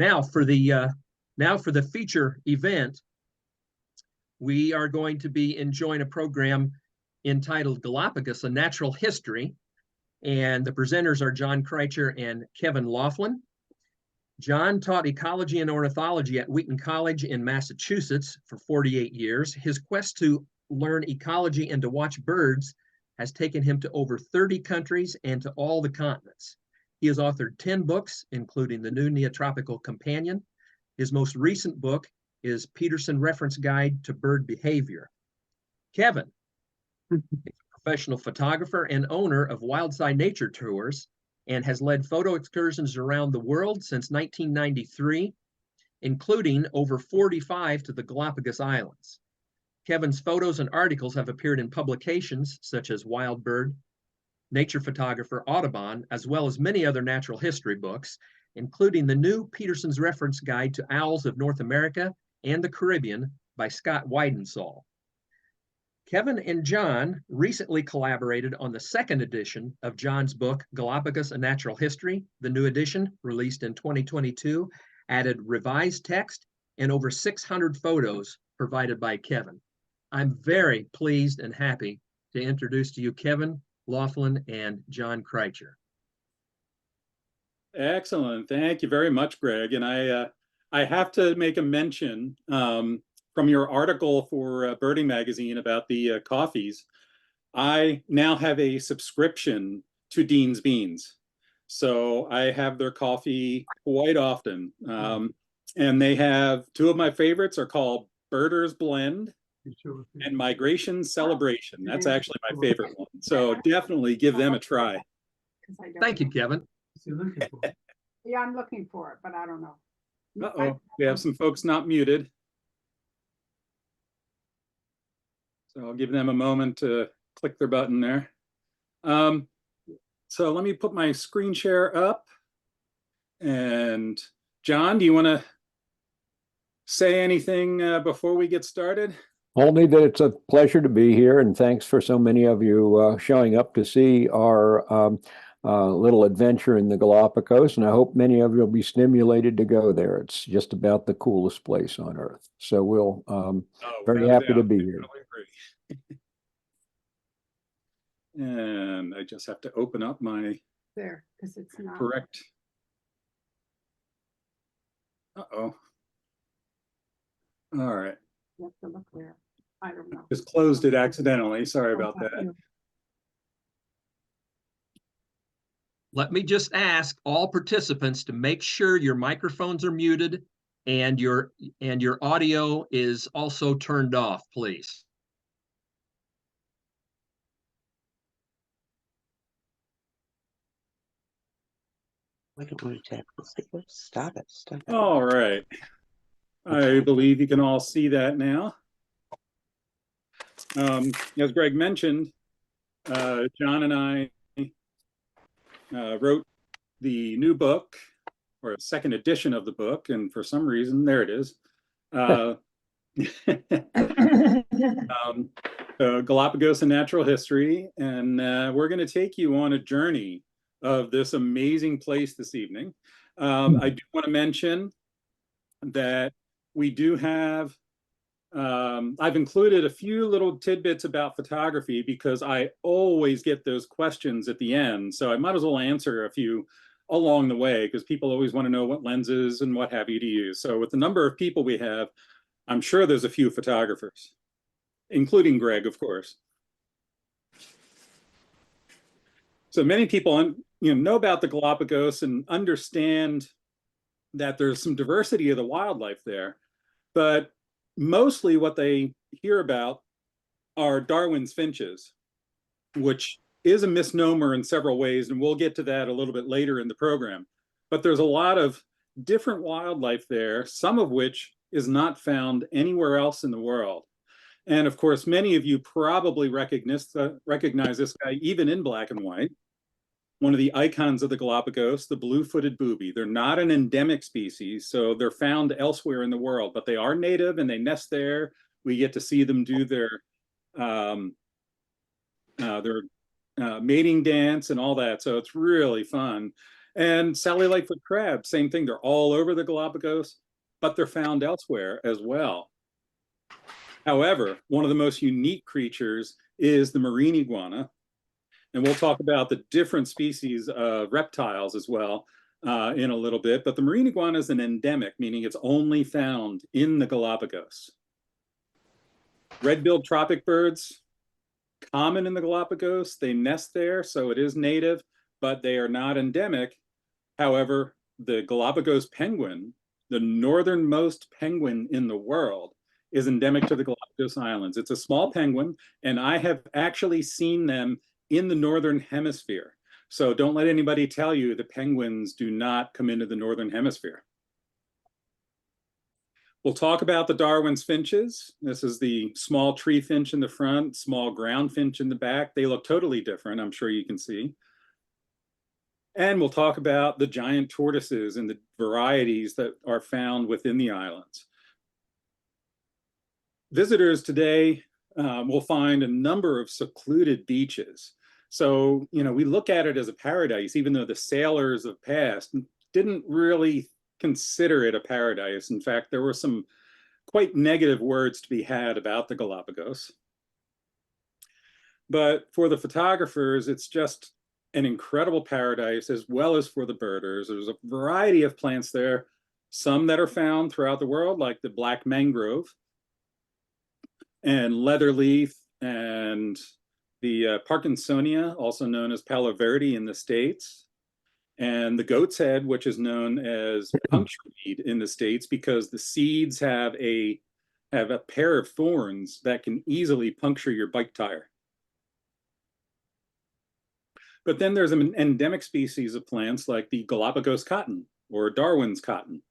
Now for the feature event, we are going to be enjoying a program entitled Galapagos, A Natural History. And the presenters are John Kricher and Kevin Loughlin. John taught ecology and ornithology at Wheaton College in Massachusetts for 48 years. His quest to learn ecology and to watch birds has taken him to over 30 countries and to all the continents. He has authored 10 books, including the new Neotropical Companion. His most recent book is Peterson Reference Guide to Bird Behavior. Kevin is a professional photographer and owner of Wildside Nature Tours and has led photo excursions around the world since 1993, including over 45 to the Galapagos Islands. Kevin's photos and articles have appeared in publications such as Wild Bird, Nature Photographer, Audubon, as well as many other natural history books, including the new Peterson's Reference Guide to Owls of North America and the Caribbean by Scott Weidensaul. Kevin and John recently collaborated on the second edition of John's book, Galapagos, A Natural History. The new edition, released in 2022, added revised text and over 600 photos provided by Kevin. I'm very pleased and happy to introduce to you Kevin Loughlin and John Kricher. Excellent. Thank you very much, Greg. And I have to make a mention from your article for Birding Magazine about the coffees. I now have a subscription to Dean's Beans. So I have their coffee quite often. And they have two of my favorites are called Birders Blend and Migration Celebration. That's actually my favorite one. So definitely give them a try. Thank you, Kevin. Yeah, I'm looking for it, but I don't know. Uh-oh, we have some folks not muted. So I'll give them a moment to click their button there. So let me put my screen share up. And John, do you want to say anything before we get started? Only that it's a pleasure to be here, and thanks for so many of you showing up to see our little adventure in the Galapagos, and I hope many of you will be stimulated to go there. It's just about the coolest place on Earth. So we'll very happy to be here. And I just have to open up my There, because it's not correct. Uh-oh. All right. You have to look there. I don't know. Just closed it accidentally. Sorry about that. Let me just ask all participants to make sure your microphones are muted and your audio is also turned off, please. I don't want to stop it. Stop it. All right. I believe you can all see that now. As Greg mentioned, John and I wrote the new book, or a second edition of the book, and for some reason, there it is. Galapagos and Natural History, and we're going to take you on a journey of this amazing place this evening. I do want to mention that we do have, I've included a few little tidbits about photography because I always get those questions at the end. So I might as well answer a few along the way because people always want to know what lenses and what have you to use. So with the number of people we have, I'm sure there's a few photographers, including Greg, of course. So many people know about the Galapagos and understand that there's some diversity of the wildlife there, but mostly what they hear about are Darwin's finches, which is a misnomer in several ways, and we'll get to that a little bit later in the program. But there's a lot of different wildlife there, some of which is not found anywhere else in the world. And of course, many of you probably recognize this guy even in black and white. One of the icons of the Galapagos, the blue-footed booby. They're not an endemic species, so they're found elsewhere in the world, but they are native and they nest there. We get to see them do their mating dance and all that, so it's really fun. And Sally Lightfoot crabs, same thing. They're all over the Galapagos, but they're found elsewhere as well. However, one of the most unique creatures is the marine iguana. And we'll talk about the different species of reptiles as well in a little bit. But the marine iguana is an endemic, meaning it's only found in the Galapagos. Red-billed tropic birds, common in the Galapagos. They nest there, so it is native, but they are not endemic. However, the Galapagos penguin, the northernmost penguin in the world, is endemic to the Galapagos Islands. It's a small penguin, and I have actually seen them in the northern hemisphere. So don't let anybody tell you the penguins do not come into the northern hemisphere. We'll talk about the Darwin's finches. This is the small tree finch in the front, small ground finch in the back. They look totally different, I'm sure you can see. And we'll talk about the giant tortoises and the varieties that are found within the islands. Visitors today will find a number of secluded beaches. So, you know, we look at it as a paradise, even though the sailors of past didn't really consider it a paradise. In fact, there were some quite negative words to be had about the Galapagos. But for the photographers, it's just an incredible paradise, as well as for the birders. There's a variety of plants there, some that are found throughout the world, like the black mangrove and leatherleaf and the Parkinsonia, also known as Palo Verde in the States, and the goat's head, which is known as puncture weed in the States because the seeds have a pair of thorns that can easily puncture your bike tire. But then there's an endemic species of plants like the Galapagos cotton or Darwin's cotton.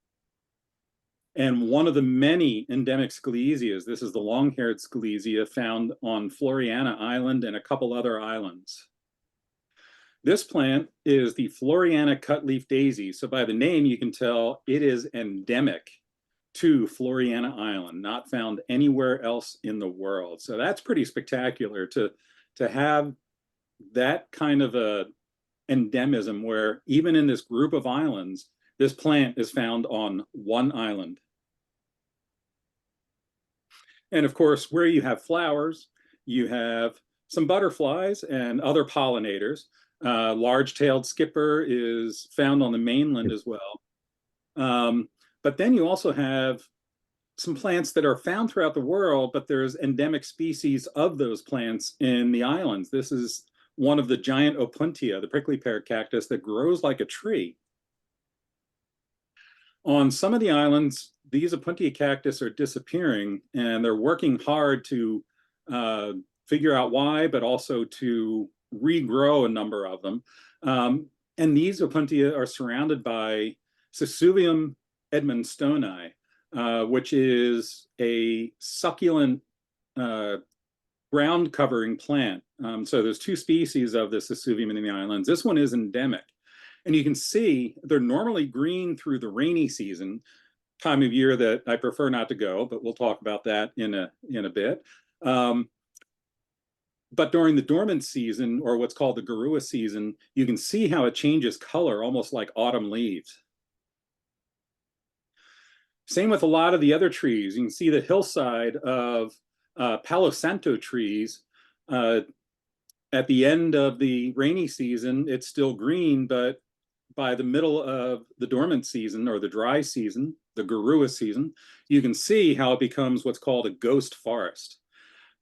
And one of the many endemic scalesias, this is the long-haired scalesia found on Floriana Island and a couple other islands. This plant is the Floriana cutleaf daisy. So by the name, you can tell it is endemic to Floriana Island, not found anywhere else in the world. So that's pretty spectacular to have that kind of a endemism where even in this group of islands, this plant is found on one island. And of course, where you have flowers, you have some butterflies and other pollinators. Large-tailed skipper is found on the mainland as well. But then you also have some plants that are found throughout the world, but there's endemic species of those plants in the islands. This is one of the giant opuntia, the prickly pear cactus that grows like a tree. On some of the islands, these opuntia cactus are disappearing, and they're working hard to figure out why, but also to regrow a number of them. And these opuntia are surrounded by Sesuvium edmonstoni, which is a succulent ground covering plant. So there's two species of the Sesuvium in the islands. This one is endemic. And you can see they're normally green through the rainy season, time of year that I prefer not to go, but we'll talk about that in a bit. But during the dormant season, or what's called the Garua season, you can see how it changes color, almost like autumn leaves. Same with a lot of the other trees. You can see the hillside of Palo Santo trees. At the end of the rainy season, it's still green, but by the middle of the dormant season or the dry season, the Garua season, you can see how it becomes what's called a ghost forest.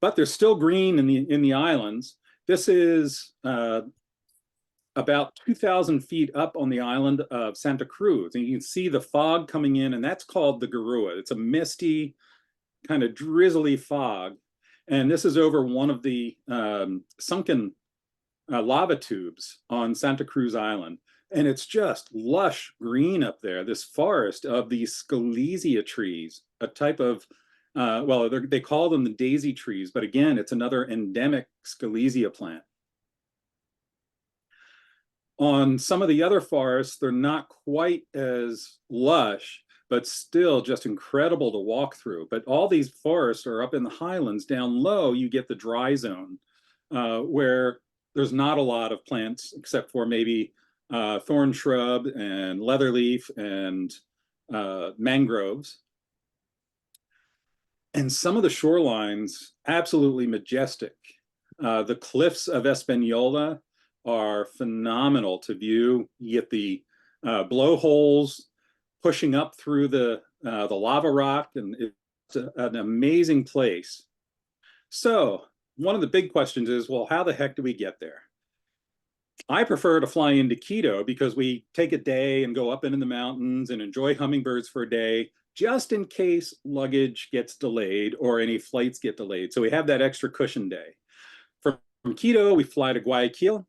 But they're still green in the islands. This is about 2,000 feet up on the island of Santa Cruz. And you can see the fog coming in, and that's called the Garua. It's a misty, kind of drizzly fog. And this is over one of the sunken lava tubes on Santa Cruz Island. And it's just lush green up there, this forest of these scalesia trees, a type of, well, they call them the daisy trees, but again, it's another endemic scalesia plant. On some of the other forests, they're not quite as lush, but still just incredible to walk through. But all these forests are up in the highlands. Down low, you get the dry zone, where there's not a lot of plants, except for maybe thorn shrub and leatherleaf and mangroves. And some of the shorelines, absolutely majestic. The cliffs of Espanola are phenomenal to view. You get the blowholes pushing up through the lava rock, and it's an amazing place. So one of the big questions is, well, how the heck do we get there? I prefer to fly into Quito because we take a day and go up into the mountains and enjoy hummingbirds for a day, just in case luggage gets delayed or any flights get delayed. So we have that extra cushion day. From Quito, we fly to Guayaquil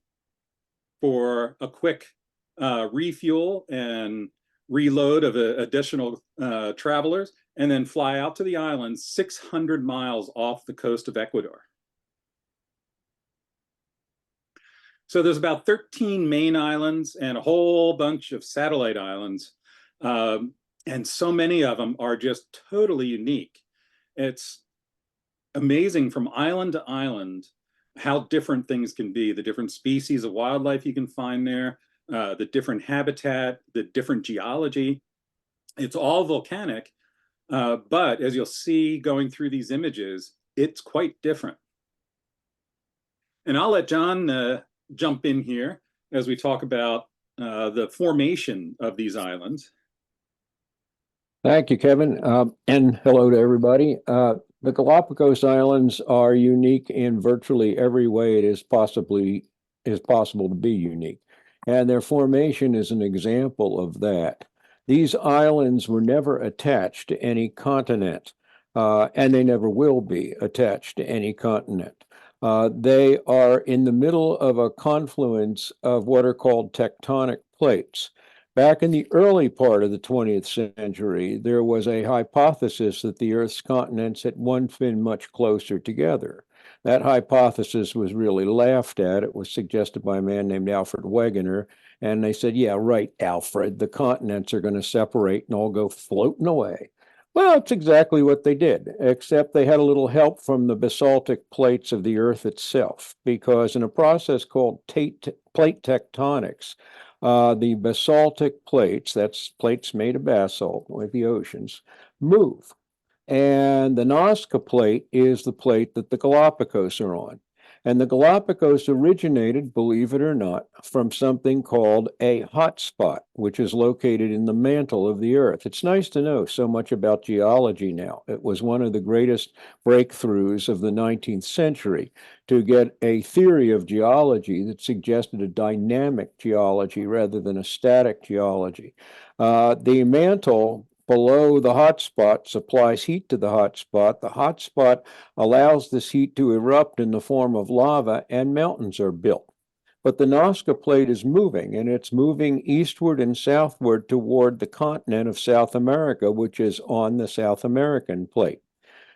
for a quick refuel and reload of additional travelers, and then fly out to the islands 600 miles off the coast of Ecuador. So there's about 13 main islands and a whole bunch of satellite islands. And so many of them are just totally unique. It's amazing from island to island how different things can be, the different species of wildlife you can find there, the different habitat, the different geology. It's all volcanic, but as you'll see going through these images, it's quite different. And I'll let John jump in here as we talk about the formation of these islands. Thank you, Kevin, and hello to everybody. The Galapagos Islands are unique in virtually every way it is possible to be unique, and their formation is an example of that. These islands were never attached to any continent, and they never will be attached to any continent. They are in the middle of a confluence of what are called tectonic plates. Back in the early part of the 20th century, there was a hypothesis that the Earth's continents had once been much closer together. That hypothesis was really laughed at. It was suggested by a man named Alfred Wegener, and they said, yeah, right, Alfred, the continents are going to separate and all go floating away. Well, it's exactly what they did, except they had a little help from the basaltic plates of the Earth itself, because in a process called plate tectonics, the basaltic plates, that's plates made of basalt, like the oceans, move. And the Nazca plate is the plate that the Galapagos are on. And the Galapagos originated, believe it or not, from something called a hotspot, which is located in the mantle of the Earth. It's nice to know so much about geology now. It was one of the greatest breakthroughs of the 19th century to get a theory of geology that suggested a dynamic geology rather than a static geology. The mantle below the hotspot supplies heat to the hotspot. The hotspot allows this heat to erupt in the form of lava, and mountains are built. But the Nazca plate is moving, and it's moving eastward and southward toward the continent of South America, which is on the South American plate.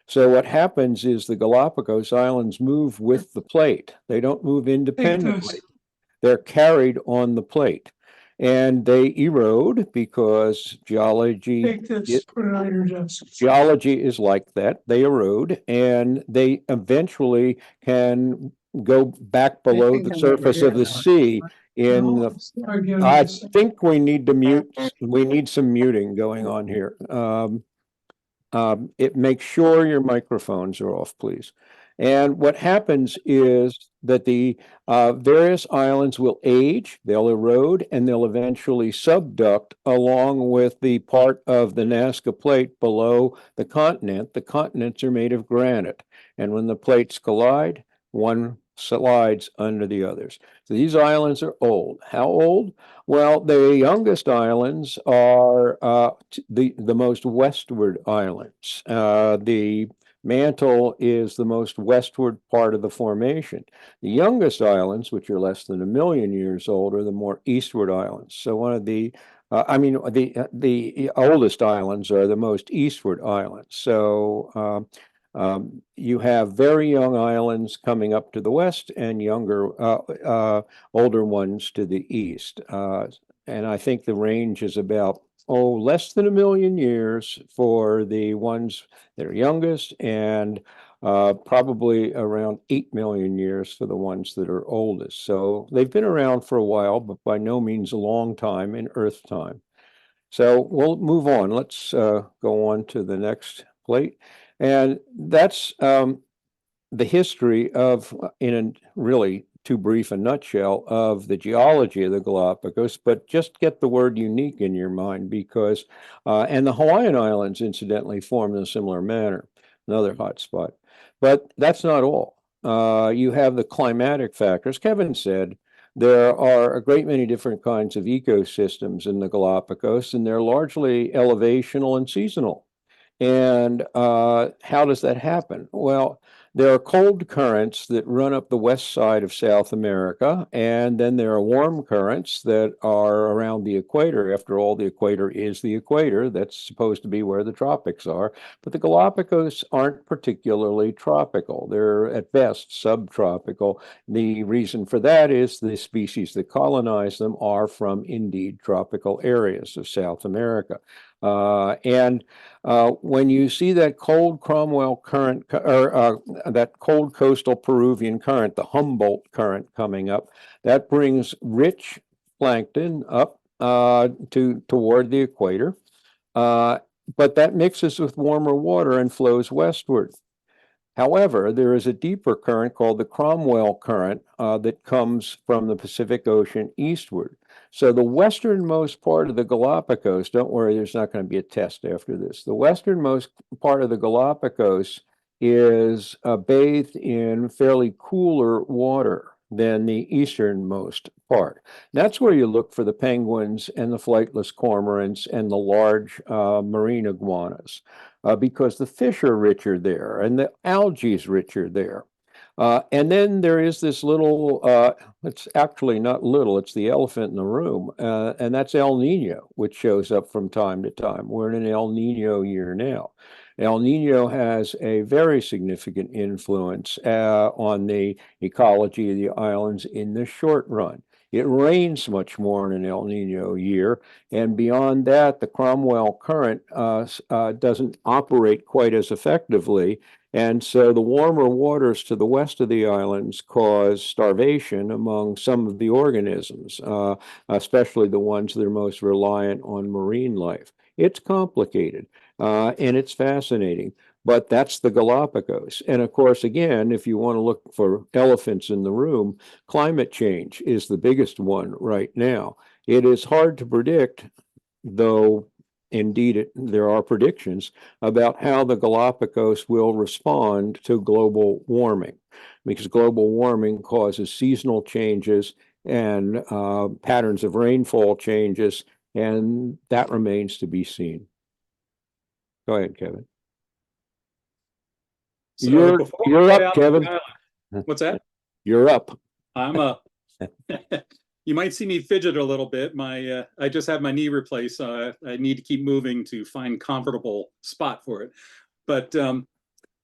So what happens is the Galapagos Islands move with the plate. They don't move independently. They're carried on the plate. And they erode because geology is like that. They erode, and they eventually can go back below the surface of the sea. I think we need to mute. We need some muting going on here. Make sure your microphones are off, please. And what happens is that the various islands will age, they'll erode, and they'll eventually subduct along with the part of the Nazca plate below the continent. The continents are made of granite, and when the plates collide, one slides under the others. So these islands are old. How old? Well, the youngest islands are the most westward islands. The mantle is the most westward part of the formation. The youngest islands, which are less than 1 million years old, are the more eastward islands. So one of the oldest islands are the most eastward islands. So you have very young islands coming up to the west and older ones to the east. And I think the range is about less than 1 million years for the ones that are youngest, and probably around 8 million years for the ones that are oldest. So they've been around for a while, but by no means a long time in Earth time. So we'll move on. Let's go on to the next plate. And that's the history of, in a really too brief a nutshell, of the geology of the Galapagos, but just get the word unique in your mind because, and the Hawaiian Islands incidentally formed in a similar manner, another hot spot. But that's not all. You have the climatic factors. Kevin said there are a great many different kinds of ecosystems in the Galapagos, and they're largely elevational and seasonal. And how does that happen? Well, there are cold currents that run up the west side of South America, and then there are warm currents that are around the equator. After all, the equator is the equator. That's supposed to be where the tropics are. But the Galapagos aren't particularly tropical. They're at best subtropical. The reason for that is the species that colonize them are from indeed tropical areas of South America. When you see that cold Cromwell current, or that cold coastal Peruvian current, the Humboldt current coming up, that brings rich plankton up toward the equator, but that mixes with warmer water and flows westward. However, there is a deeper current called the Cromwell current that comes from the Pacific Ocean eastward. So the westernmost part of the Galapagos, don't worry, there's not going to be a test after this. The westernmost part of the Galapagos is bathed in fairly cooler water than the easternmost part. That's where you look for the penguins and the flightless cormorants and the large marine iguanas. Because the fish are richer there and the algae is richer there. And then there is this little, it's actually not little, it's the elephant in the room, and that's El Nino, which shows up from time to time. We're in an El Nino year now. El Nino has a very significant influence on the ecology of the islands in the short run. It rains much more in an El Nino year, and beyond that, the Cromwell current doesn't operate quite as effectively, and so the warmer waters to the west of the islands cause starvation among some of the organisms, especially the ones that are most reliant on marine life. It's complicated, and it's fascinating. But that's the Galapagos. And of course, again, if you want to look for elephants in the room, climate change is the biggest one right now. It is hard to predict, though indeed there are predictions about how the Galapagos will respond to global warming, because global warming causes seasonal changes and patterns of rainfall changes, and that remains to be seen. Go ahead, Kevin. So you're up, Kevin. What's that? You're up. I'm up. You might see me fidget a little bit. I just had my knee replaced, so I need to keep moving to find comfortable spot for it. But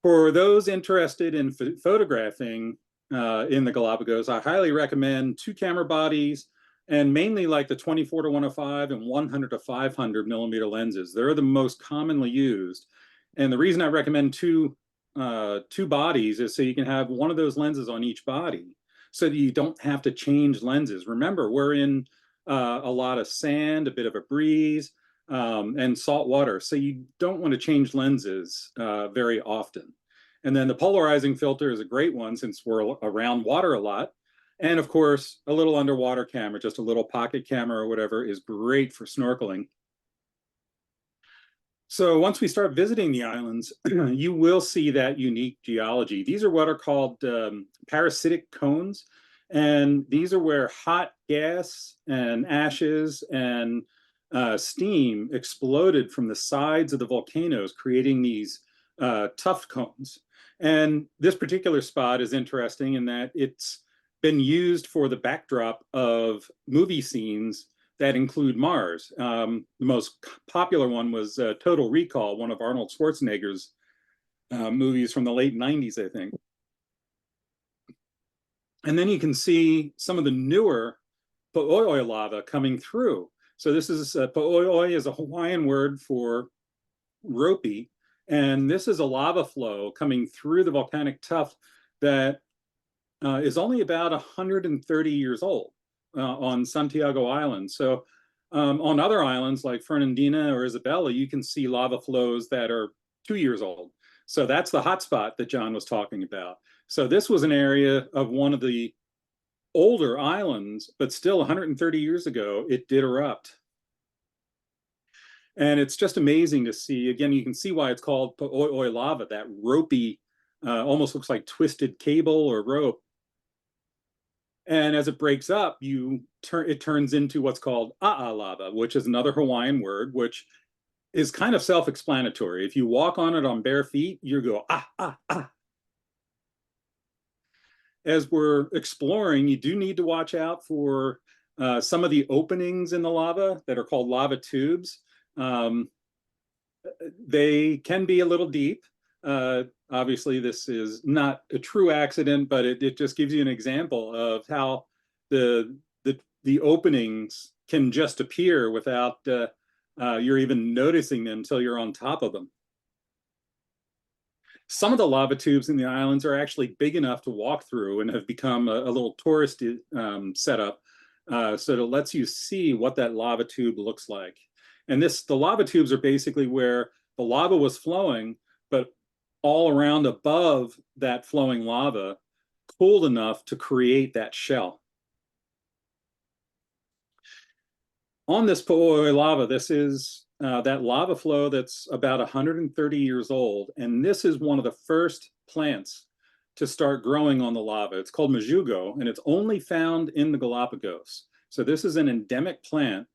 for those interested in photographing in the Galapagos, I highly recommend 2 camera bodies, and mainly like the 24-105 and 100 to 500 millimeter lenses. They're the most commonly used. And the reason I recommend two bodies is so you can have one of those lenses on each body, so that you don't have to change lenses. Remember, we're in a lot of sand, a bit of a breeze, and salt water, so you don't want to change lenses very often. And then the polarizing filter is a great one since we're around water a lot. And of course, a little underwater camera, just a little pocket camera or whatever, is great for snorkeling. So once we start visiting the islands, you will see that unique geology. These are what are called parasitic cones. And these are where hot gas and ashes and steam exploded from the sides of the volcanoes, creating these tuff cones. And this particular spot is interesting in that it's been used for the backdrop of movie scenes that include Mars. The most popular one was Total Recall, one of Arnold Schwarzenegger's movies from the late 90s, I think. And then you can see some of the newer oil lava coming through. So this is Po'oi'oi is a Hawaiian word for ropey, and this is a lava flow coming through the volcanic tuff that is only about 130 years old on Santiago Island. So on other islands like Fernandina or Isabella, you can see lava flows that are 2 years old. So that's the hotspot that John was talking about. So this was an area of one of the older islands, but still 130 years ago, it did erupt. And it's just amazing to see. Again, you can see why it's called Po'oi'oi lava, that ropey, almost looks like twisted cable or rope. And as it breaks up, it turns into what's called a'a lava, which is another Hawaiian word, which is kind of self-explanatory. If you walk on it on bare feet, you go, ah, ah, ah. As we're exploring, you do need to watch out for some of the openings in the lava that are called lava tubes. They can be a little deep. Obviously, this is not a true accident, but it just gives you an example of how the openings can just appear without you're even noticing them until you're on top of them. Some of the lava tubes in the islands are actually big enough to walk through and have become a little tourist setup. So it lets you see what that lava tube looks like. And the lava tubes are basically where the lava was flowing, but all around above that flowing lava, cooled enough to create that shell. On this Po'oi'oi lava, this is that lava flow that's about 130 years old. And this is one of the first plants to start growing on the lava. It's called majugo, and it's only found in the Galapagos. So this is an endemic plant.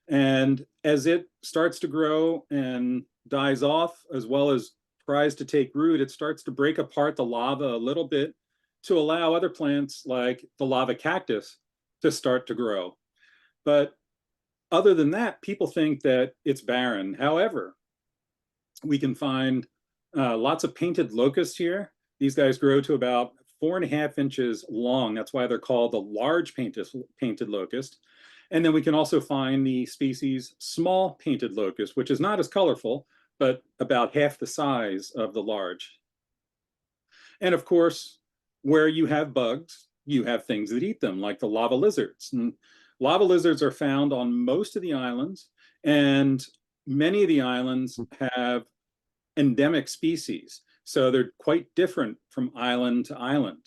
And as it starts to grow and dies off, as well as tries to take root, it starts to break apart the lava a little bit to allow other plants like the lava cactus to start to grow. But other than that, people think that it's barren. However, we can find lots of painted locusts here. These guys grow to about 4.5 inches long. That's why they're called the large painted locust. And then we can also find the species small painted locust, which is not as colorful, but about half the size of the large. And of course, where you have bugs, you have things that eat them, like the lava lizards. And lava lizards are found on most of the islands, and many of the islands have endemic species. So they're quite different from island to island.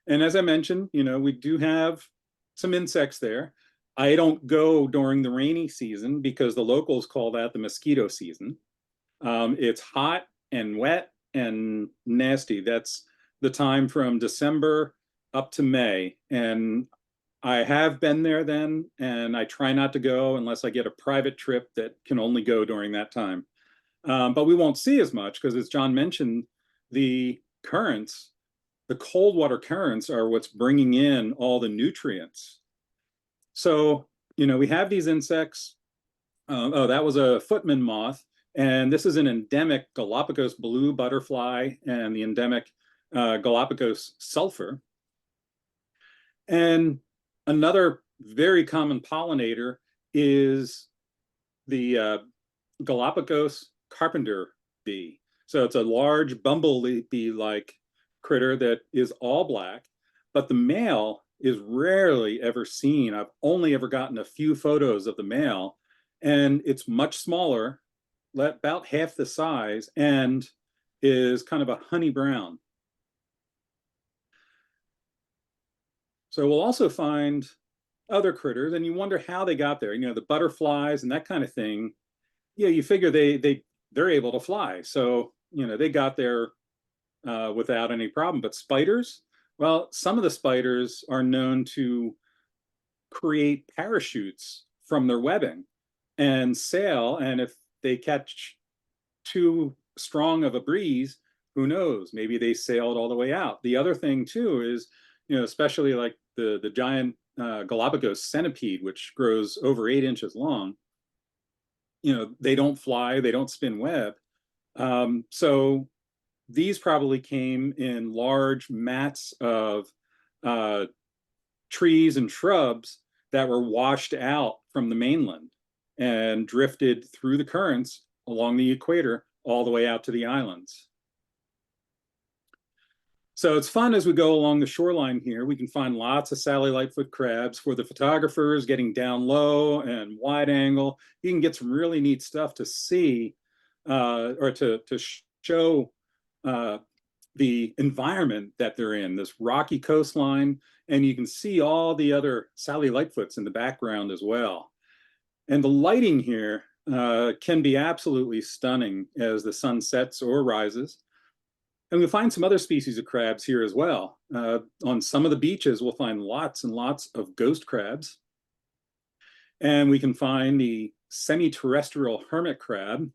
And as I mentioned, we do have some insects there. I don't go during the rainy season because the locals call that the mosquito season. It's hot and wet and nasty. That's the time from December up to May. And I have been there then, and I try not to go unless I get a private trip that can only go during that time. But we won't see as much because, as John mentioned, the currents, the cold water currents are what's bringing in all the nutrients. So, we have these insects. That was a footman moth. And this is an endemic Galapagos blue butterfly and the endemic Galapagos sulfur. And another very common pollinator is the Galapagos carpenter bee. So it's a large bumblebee-like critter that is all black, but the male is rarely ever seen. I've only ever gotten a few photos of the male, and it's much smaller, about half the size, and is kind of a honey brown. So we'll also find other critters, and you wonder how they got there. The butterflies and that kind of thing. You figure they're able to fly, so they got there without any problem. But spiders, well, some of the spiders are known to create parachutes from their webbing and sail. And if they catch too strong of a breeze, who knows? Maybe they sailed all the way out. The other thing too is, especially like the giant Galapagos centipede, which grows over 8 inches long. They don't fly, they don't spin web. So these probably came in large mats of trees and shrubs that were washed out from the mainland and drifted through the currents along the equator all the way out to the islands. So it's fun as we go along the shoreline here. We can find lots of Sally Lightfoot crabs. For the photographers getting down low and wide angle, you can get some really neat stuff to see or to show the environment that they're in, this rocky coastline, and you can see all the other Sally Lightfoots in the background as well. And the lighting here can be absolutely stunning as the sun sets or rises. And we'll find some other species of crabs here as well. On some of the beaches, we'll find lots and lots of ghost crabs. And we can find the semi-terrestrial hermit crab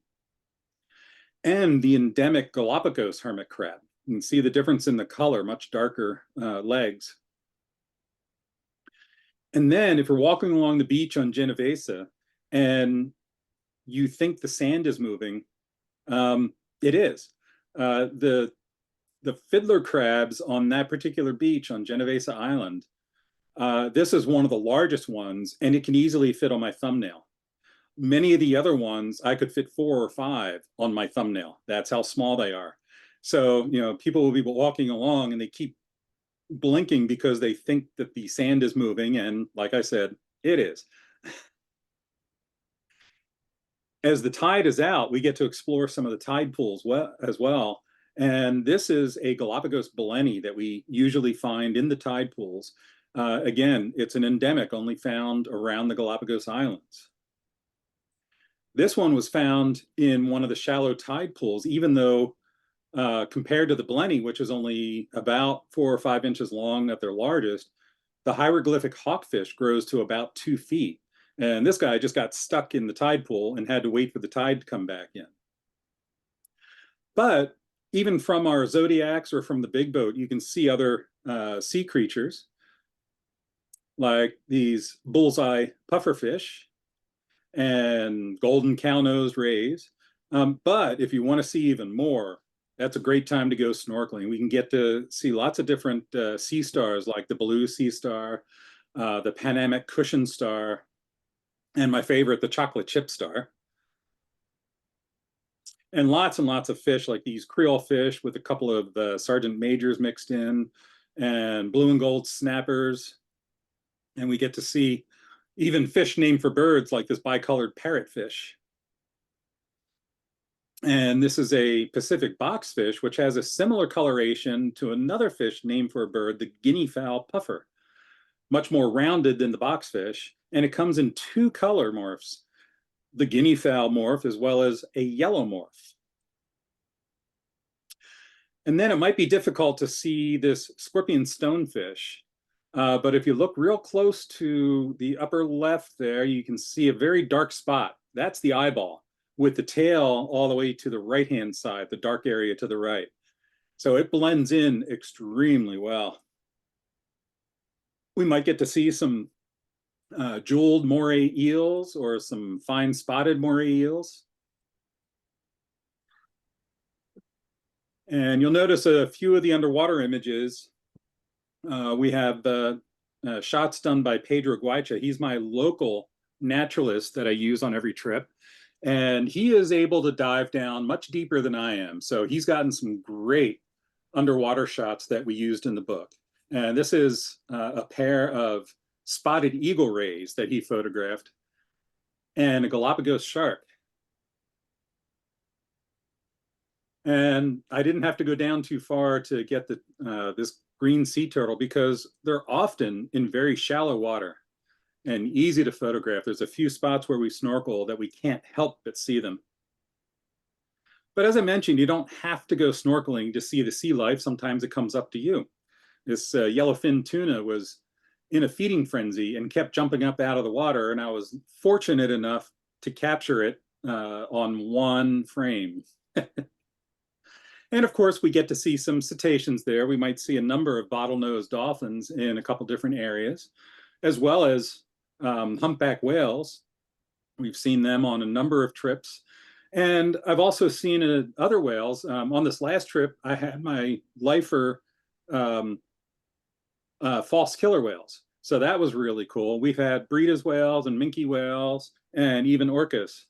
and the endemic Galapagos hermit crab. You can see the difference in the color, much darker legs. And then if we're walking along the beach on Genovesa and you think the sand is moving, it is. The fiddler crabs on that particular beach on Genovesa Island, this is one of the largest ones, and it can easily fit on my thumbnail. Many of the other ones, I could fit 4 or 5 on my thumbnail. That's how small they are. So, you know, people will be walking along and they keep blinking because they think that the sand is moving, and like I said, it is. As the tide is out, we get to explore some of the tide pools as well. And this is a Galapagos blenny that we usually find in the tide pools. Again, it's an endemic only found around the Galapagos Islands. This one was found in one of the shallow tide pools, even though compared to the blenny, which is only about 4 or 5 inches long at their largest, the hieroglyphic hawkfish grows to about 2 feet. And this guy just got stuck in the tide pool and had to wait for the tide to come back in. But even from our zodiacs or from the big boat, you can see other sea creatures like these bullseye pufferfish and golden cow-nosed rays. But if you want to see even more, that's a great time to go snorkeling. We can get to see lots of different sea stars like the blue sea star, the Panamic cushion star, and my favorite, the chocolate chip star. And lots of fish like these Creole fish with a couple of sergeant majors mixed in, and blue and gold snappers. And we get to see even fish named for birds like this bicolored parrotfish. And this is a Pacific boxfish, which has a similar coloration to another fish named for a bird, the guinea fowl puffer. Much more rounded than the boxfish, and it comes in 2 color morphs, the guinea fowl morph as well as a yellow morph. And then it might be difficult to see this scorpion stonefish, but if you look real close to the upper left there, you can see a very dark spot. That's the eyeball, with the tail all the way to the right-hand side, the dark area to the right. So it blends in extremely well. We might get to see some jeweled moray eels or some fine spotted moray eels. And you'll notice a few of the underwater images. We have shots done by Pedro Guaicha. He's my local naturalist that I use on every trip. And he is able to dive down much deeper than I am. So he's gotten some great underwater shots that we used in the book. And this is a pair of spotted eagle rays that he photographed and a Galapagos shark. And I didn't have to go down too far to get this green sea turtle because they're often in very shallow water and easy to photograph. There's a few spots where we snorkel that we can't help but see them. But as I mentioned, you don't have to go snorkeling to see the sea life. Sometimes it comes up to you. This yellowfin tuna was in a feeding frenzy and kept jumping up out of the water, and I was fortunate enough to capture it on one frame. And of course, we get to see some cetaceans there. We might see a number of bottlenose dolphins in a couple different areas, as well as humpback whales. We've seen them on a number of trips. And I've also seen other whales. On this last trip, I had my lifer false killer whales. So that was really cool. We've had Breida's whales and minke whales and even orcas.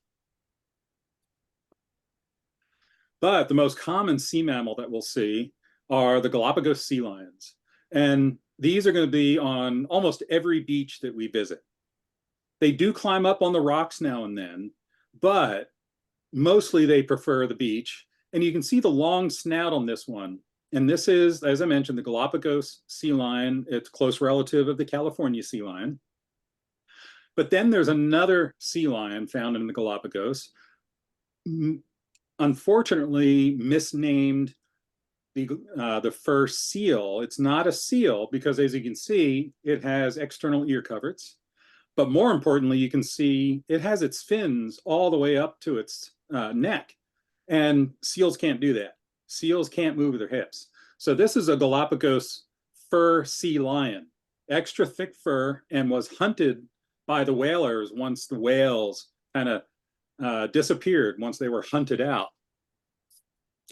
But the most common sea mammal that we'll see are the Galapagos sea lions. And these are going to be on almost every beach that we visit. They do climb up on the rocks now and then, but mostly they prefer the beach. And you can see the long snout on this one. And this is, as I mentioned, the Galapagos sea lion. It's a close relative of the California sea lion. But then there's another sea lion found in the Galapagos, unfortunately misnamed the fur seal. It's not a seal because, as you can see, it has external ear coverts. But more importantly, you can see it has its fins all the way up to its neck. And seals can't do that. Seals can't move their hips. So this is a Galapagos fur sea lion, extra thick fur, and was hunted by the whalers once the whales kind of disappeared, once they were hunted out.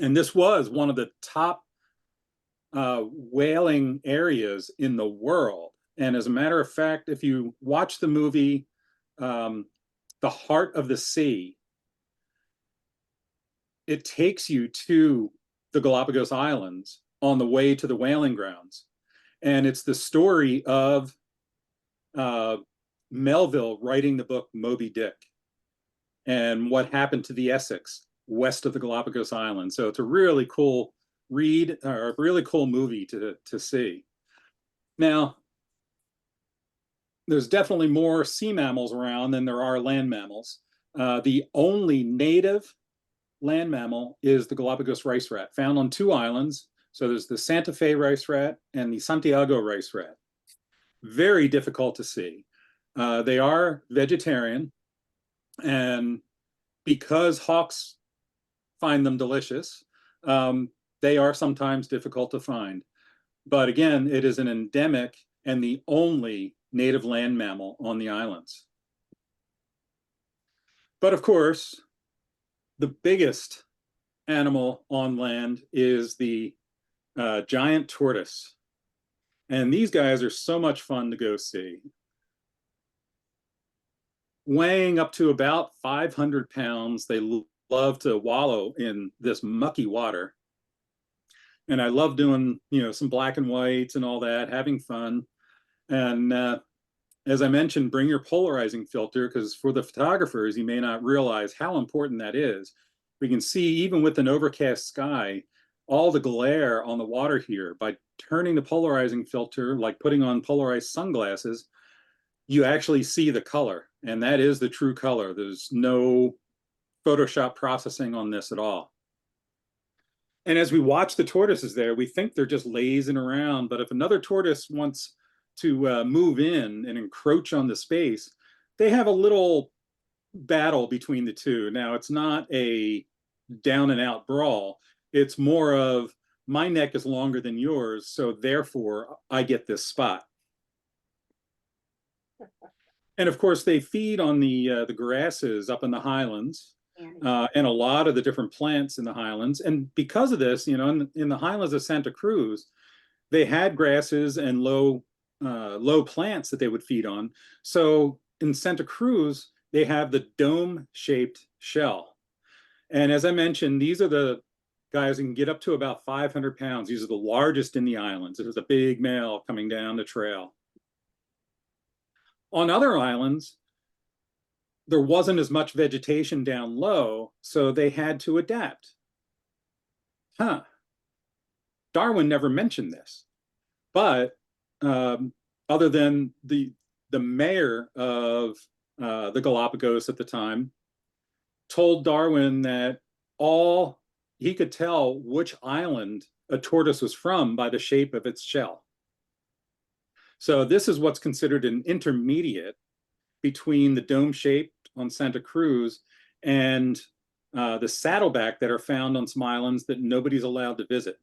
And this was one of the top whaling areas in the world. And as a matter of fact, if you watch the movie The Heart of the Sea, it takes you to the Galapagos Islands on the way to the whaling grounds. And it's the story of Melville writing the book Moby Dick and what happened to the Essex west of the Galapagos Islands. So it's a really cool read, or a really cool movie to see. Now, there's definitely more sea mammals around than there are land mammals. The only native land mammal is the Galapagos rice rat, found on 2 islands. So there's the Santa Fe rice rat and the Santiago rice rat. Very difficult to see. They are vegetarian, and because hawks find them delicious, they are sometimes difficult to find. But again, it is an endemic and the only native land mammal on the islands. But of course, the biggest animal on land is the giant tortoise. And these guys are so much fun to go see. Weighing up to about 500 pounds, they love to wallow in this mucky water. And I love doing, some black and whites and all that, having fun. And as I mentioned, bring your polarizing filter, because for the photographers, you may not realize how important that is. We can see, even with an overcast sky, all the glare on the water here. By turning the polarizing filter, like putting on polarized sunglasses, you actually see the color. And that is the true color. There's no Photoshop processing on this at all. And as we watch the tortoises there, we think they're just lazing around. But if another tortoise wants to move in and encroach on the space, they have a little battle between the two. Now, it's not a down and out brawl. It's more of, my neck is longer than yours, so therefore I get this spot. And of course, they feed on the grasses up in the highlands, and a lot of the different plants in the highlands. And because of this, in the highlands of Santa Cruz, they had grasses and low plants that they would feed on. So in Santa Cruz, they have the dome-shaped shell. And as I mentioned, these are the guys who can get up to about 500 pounds. These are the largest in the islands. There's a big male coming down the trail. On other islands, there wasn't as much vegetation down low, so they had to adapt. Darwin never mentioned this, but other than the mayor of the Galapagos at the time told Darwin that he could tell which island a tortoise was from by the shape of its shell. So this is what's considered an intermediate between the dome shape on Santa Cruz and the saddleback that are found on some islands that nobody's allowed to visit.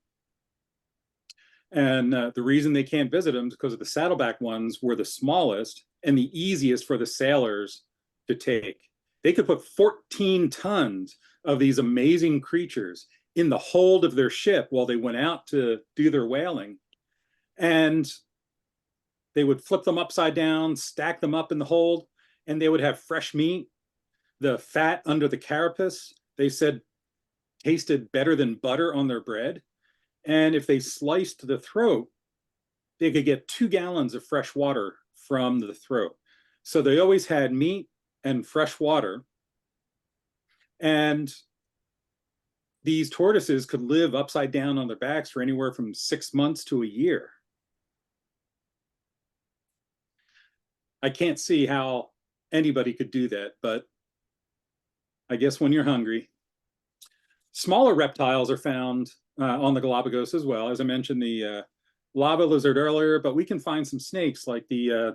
And the reason they can't visit them is because of the saddleback ones were the smallest and the easiest for the sailors to take. They could put 14 tons of these amazing creatures in the hold of their ship while they went out to do their whaling. And they would flip them upside down, stack them up in the hold, and they would have fresh meat. The fat under the carapace, they said, tasted better than butter on their bread. And if they sliced the throat, they could get 2 gallons of fresh water from the throat. So they always had meat and fresh water. And these tortoises could live upside down on their backs for anywhere from 6 months to a year. I can't see how anybody could do that, but I guess when you're hungry. Smaller reptiles are found on the Galapagos as well. As I mentioned, the lava lizard earlier, but we can find some snakes like the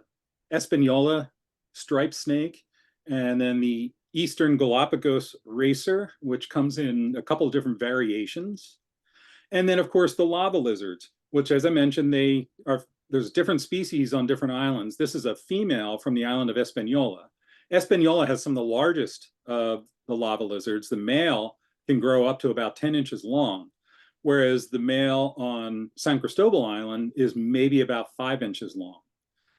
Espanola striped snake, and then the Eastern Galapagos racer, which comes in a couple of different variations. And then, of course, the lava lizards, which, as I mentioned, there's different species on different islands. This is a female from the island of Espanola. Espanola has some of the largest of the lava lizards. The male can grow up to about 10 inches long, whereas the male on San Cristobal Island is maybe about 5 inches long.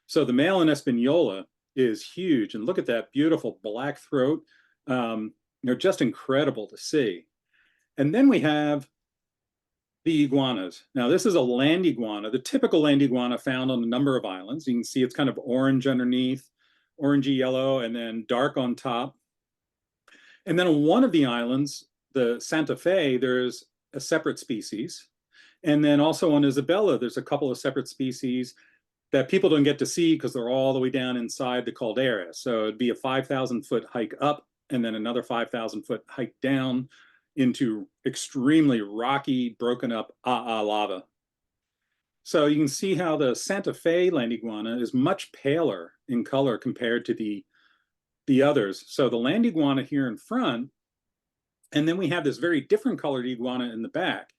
So the male in Espanola is huge. And look at that beautiful black throat. They're just incredible to see. And then we have the iguanas. Now, this is a land iguana, the typical land iguana found on a number of islands. You can see it's kind of orange underneath, orangey yellow, and then dark on top. And then on one of the islands, the Santa Fe, there's a separate species. And then also on Isabella, there's a couple of separate species that people don't get to see because they're all the way down inside the caldera. So it'd be a 5,000-foot hike up and then another 5,000-foot hike down into extremely rocky, broken up lava. So you can see how the Santa Fe land iguana is much paler in color compared to the others. So the land iguana here in front, and then we have this very different colored iguana in the back.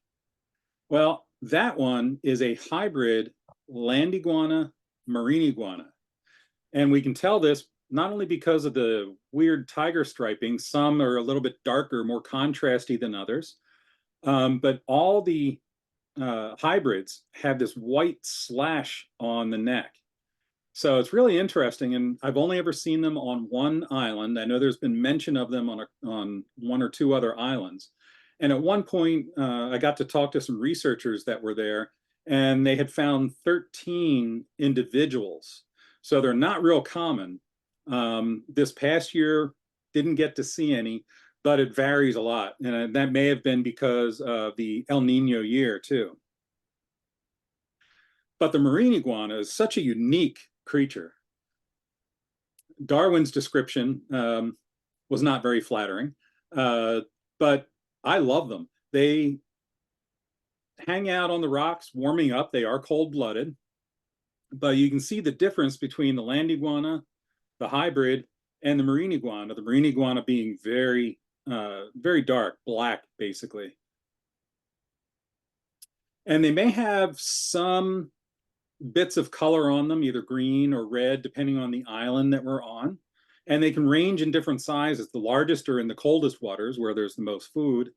Well, that one is a hybrid land iguana, marine iguana. And we can tell this not only because of the weird tiger striping, some are a little bit darker, more contrasty than others, but all the hybrids have this white slash on the neck. So it's really interesting, and I've only ever seen them on one island. I know there's been mention of them on 1 or 2 other islands. And at one point, I got to talk to some researchers that were there, and they had found 13 individuals. So they're not real common. This past year, didn't get to see any, but it varies a lot. And that may have been because of the El Nino year too. But the marine iguana is such a unique creature. Darwin's description was not very flattering, but I love them. They hang out on the rocks, warming up. They are cold-blooded, but you can see the difference between the land iguana, the hybrid, and the marine iguana. The marine iguana being very, very dark, black, basically. And they may have some bits of color on them, either green or red, depending on the island that we're on. And they can range in different sizes. The largest are in the coldest waters where there's the most food,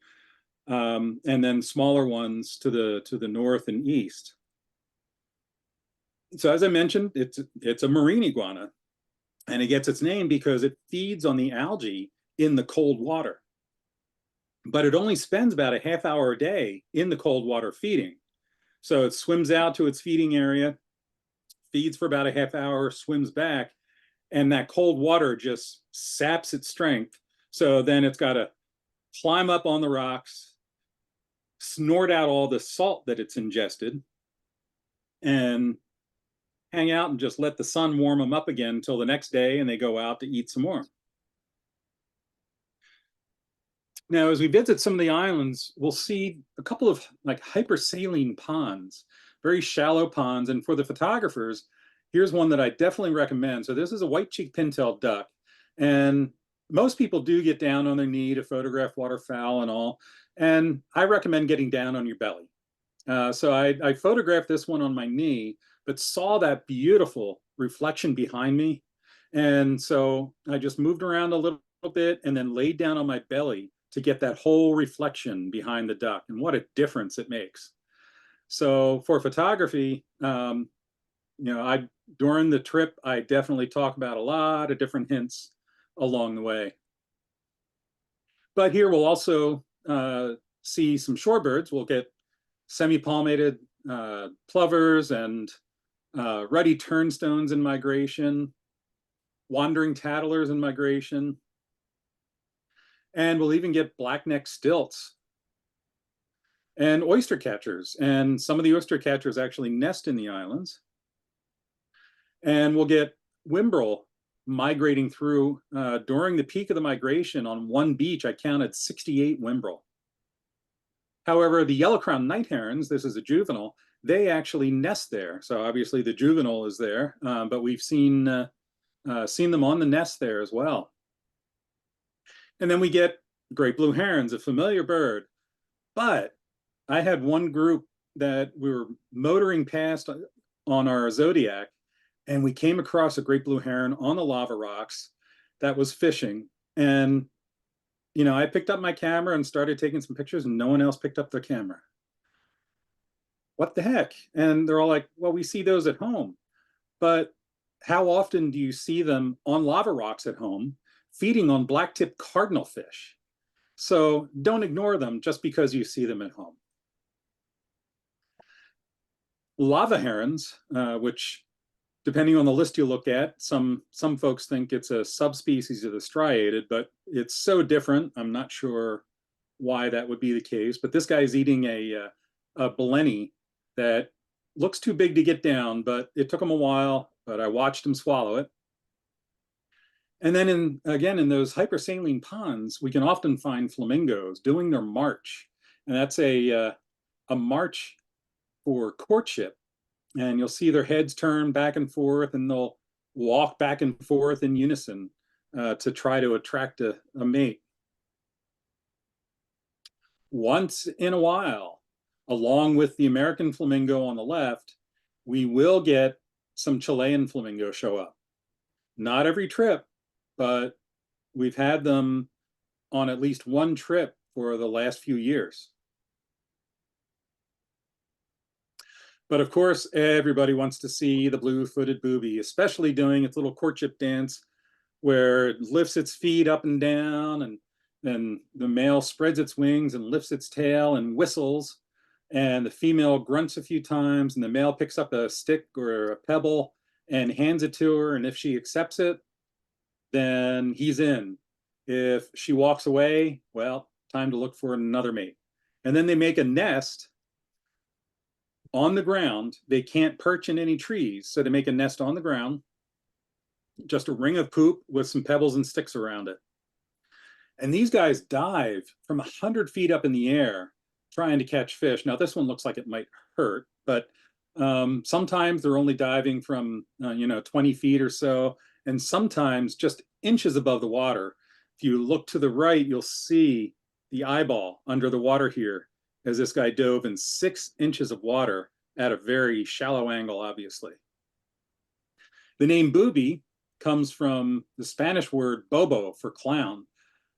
and then smaller ones to the north and east. So as I mentioned, it's a marine iguana, and it gets its name because it feeds on the algae in the cold water. But it only spends about a half hour a day in the cold water feeding. So it swims out to its feeding area, feeds for about a half hour, swims back, and that cold water just saps its strength. So then it's got to climb up on the rocks, snort out all the salt that it's ingested, and hang out and just let the sun warm them up again until the next day, and they go out to eat some more. Now, as we visit some of the islands, we'll see a couple of like hypersaline ponds, very shallow ponds. And for the photographers, here's one that I definitely recommend. So this is a white-cheeked pintail duck. And most people do get down on their knee to photograph waterfowl and all. And I recommend getting down on your belly. So I photographed this one on my knee, but saw that beautiful reflection behind me. And so I just moved around a little bit and then laid down on my belly to get that whole reflection behind the duck, and what a difference it makes. So for photography, during the trip, I definitely talk about a lot of different hints along the way. But here we'll also see some shorebirds. We'll get semi-palmated plovers and ruddy turnstones in migration, wandering tattlers in migration, and we'll even get black-necked stilts and oyster catchers. And some of the oyster catchers actually nest in the islands. And we'll get whimbrel migrating through. During the peak of the migration on one beach, I counted 68 whimbrel. However, the yellow-crowned night herons, this is a juvenile, they actually nest there. So obviously the juvenile is there, but we've seen them on the nest there as well. And then we get great blue herons, a familiar bird. But I had one group that we were motoring past on our Zodiac, and we came across a great blue heron on the lava rocks that was fishing. And, I picked up my camera and started taking some pictures, and no one else picked up their camera. What the heck? And they're all like, well, we see those at home. But how often do you see them on lava rocks at home feeding on black-tipped cardinal fish? So don't ignore them just because you see them at home. Lava herons, which, depending on the list you look at, some folks think it's a subspecies of the striated, but it's so different. I'm not sure why that would be the case. But this guy's eating a blenny that looks too big to get down, but it took him a while, but I watched him swallow it. And then in those hypersaline ponds, we can often find flamingos doing their march. And that's a march for courtship. And you'll see their heads turn back and forth, and they'll walk back and forth in unison to try to attract a mate. Once in a while, along with the American flamingo on the left, we will get some Chilean flamingo show up. Not every trip, but we've had them on at least one trip for the last few years. But of course, everybody wants to see the blue-footed booby, especially doing its little courtship dance where it lifts its feet up and down, and then the male spreads its wings and lifts its tail and whistles, and the female grunts a few times, and the male picks up a stick or a pebble and hands it to her, and if she accepts it, then he's in. If she walks away, well, time to look for another mate. And then they make a nest on the ground. They can't perch in any trees, so they make a nest on the ground, just a ring of poop with some pebbles and sticks around it. And these guys dive from 100 feet up in the air trying to catch fish. Now, this one looks like it might hurt, but sometimes they're only diving from 20 feet or so, and sometimes just inches above the water. If you look to the right, you'll see the eyeball under the water here as this guy dove in 6 inches of water at a very shallow angle, obviously. The name booby comes from the Spanish word bobo for clown.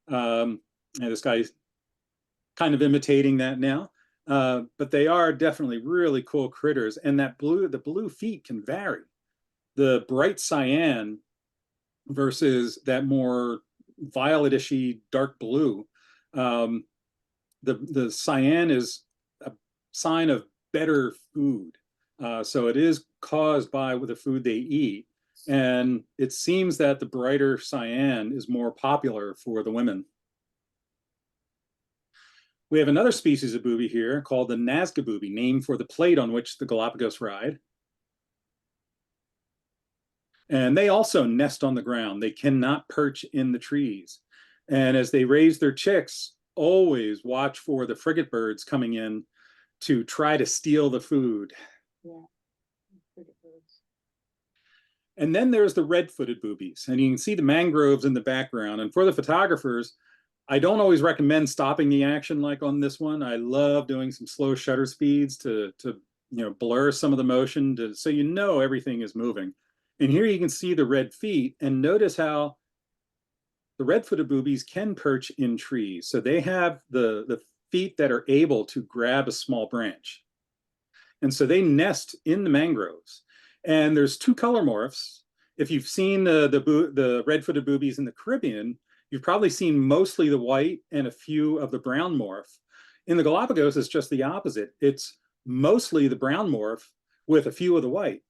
And this guy's kind of imitating that now. But they are definitely really cool critters. And the blue feet can vary. The bright cyan versus that more violetishy dark blue. The cyan is a sign of better food. So it is caused by the food they eat. And it seems that the brighter cyan is more popular for the women. We have another species of booby here called the Nazca booby, named for the plate on which the Galapagos ride. And they also nest on the ground. They cannot perch in the trees. And as they raise their chicks, always watch for the frigate birds coming in to try to steal the food. Yeah. Frigate birds. And then there's the red-footed boobies. And you can see the mangroves in the background. And for the photographers, I don't always recommend stopping the action like on this one. I love doing some slow shutter speeds to blur some of the motion so everything is moving. And here you can see the red feet, and notice how the red-footed boobies can perch in trees. So they have the feet that are able to grab a small branch. And so they nest in the mangroves. And there's two color morphs. If you've seen the red-footed boobies in the Caribbean, you've probably seen mostly the white and a few of the brown morph. In the Galapagos, it's just the opposite. It's mostly the brown morph with a few of the white.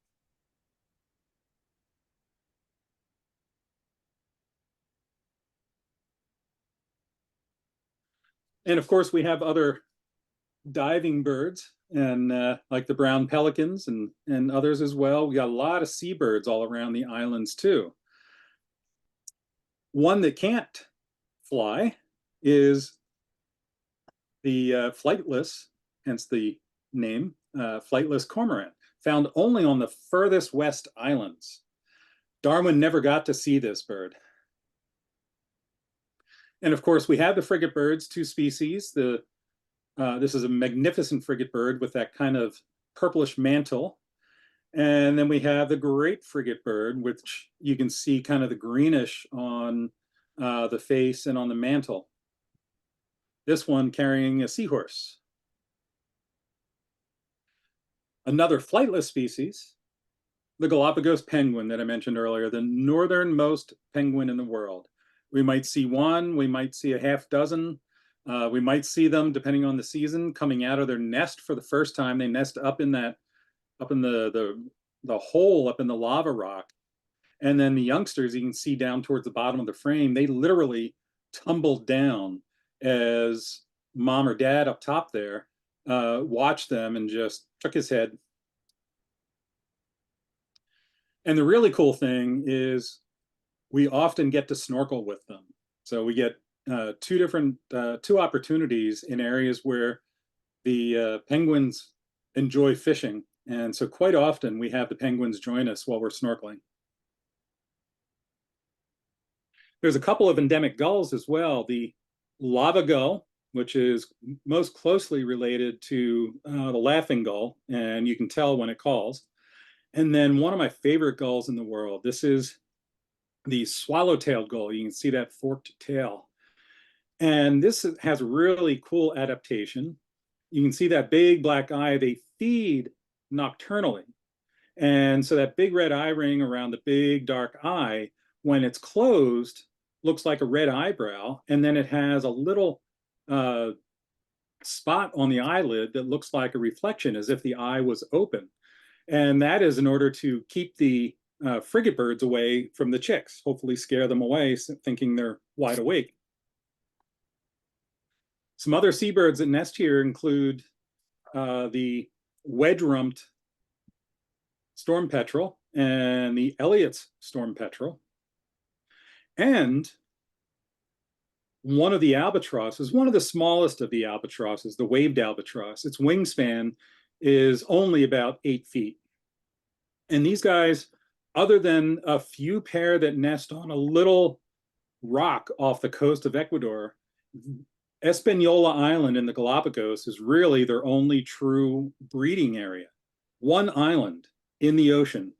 And of course, we have other diving birds, and like the brown pelicans and others as well. We got a lot of seabirds all around the islands too. One that can't fly is the flightless, hence the name, flightless cormorant, found only on the furthest west islands. Darwin never got to see this bird. And of course, we have the frigate birds, two species. This is a magnificent frigate bird with that kind of purplish mantle. And then we have the great frigate bird, which you can see kind of the greenish on the face and on the mantle. This one carrying a seahorse. Another flightless species, the Galapagos penguin that I mentioned earlier, the northernmost penguin in the world. We might see one, we might see a half dozen. We might see them, depending on the season, coming out of their nest for the first time. They nest up in the hole up in the lava rock. And then the youngsters, you can see down towards the bottom of the frame, they literally tumbled down as mom or dad up top there watched them and just shook his head. And the really cool thing is we often get to snorkel with them. So we get two opportunities in areas where the penguins enjoy fishing. And so quite often we have the penguins join us while we're snorkeling. There's a couple of endemic gulls as well. The lava gull, which is most closely related to the laughing gull, and you can tell when it calls. And then one of my favorite gulls in the world, this is the swallow-tailed gull. You can see that forked tail. And this has a really cool adaptation. You can see that big black eye. They feed nocturnally. And so that big red eye ring around the big dark eye, when it's closed, looks like a red eyebrow. And then it has a little spot on the eyelid that looks like a reflection, as if the eye was open. And that is in order to keep the frigate birds away from the chicks, hopefully scare them away, thinking they're wide awake. Some other seabirds that nest here include the wedge-rumped storm petrel and the Elliott's storm petrel. And one of the albatrosses, one of the smallest of the albatrosses, the waved albatross, its wingspan is only about 8 feet. And these guys, other than a few pair that nest on a little rock off the coast of Ecuador, Espanola Island in the Galapagos is really their only true breeding area. One island in the ocean.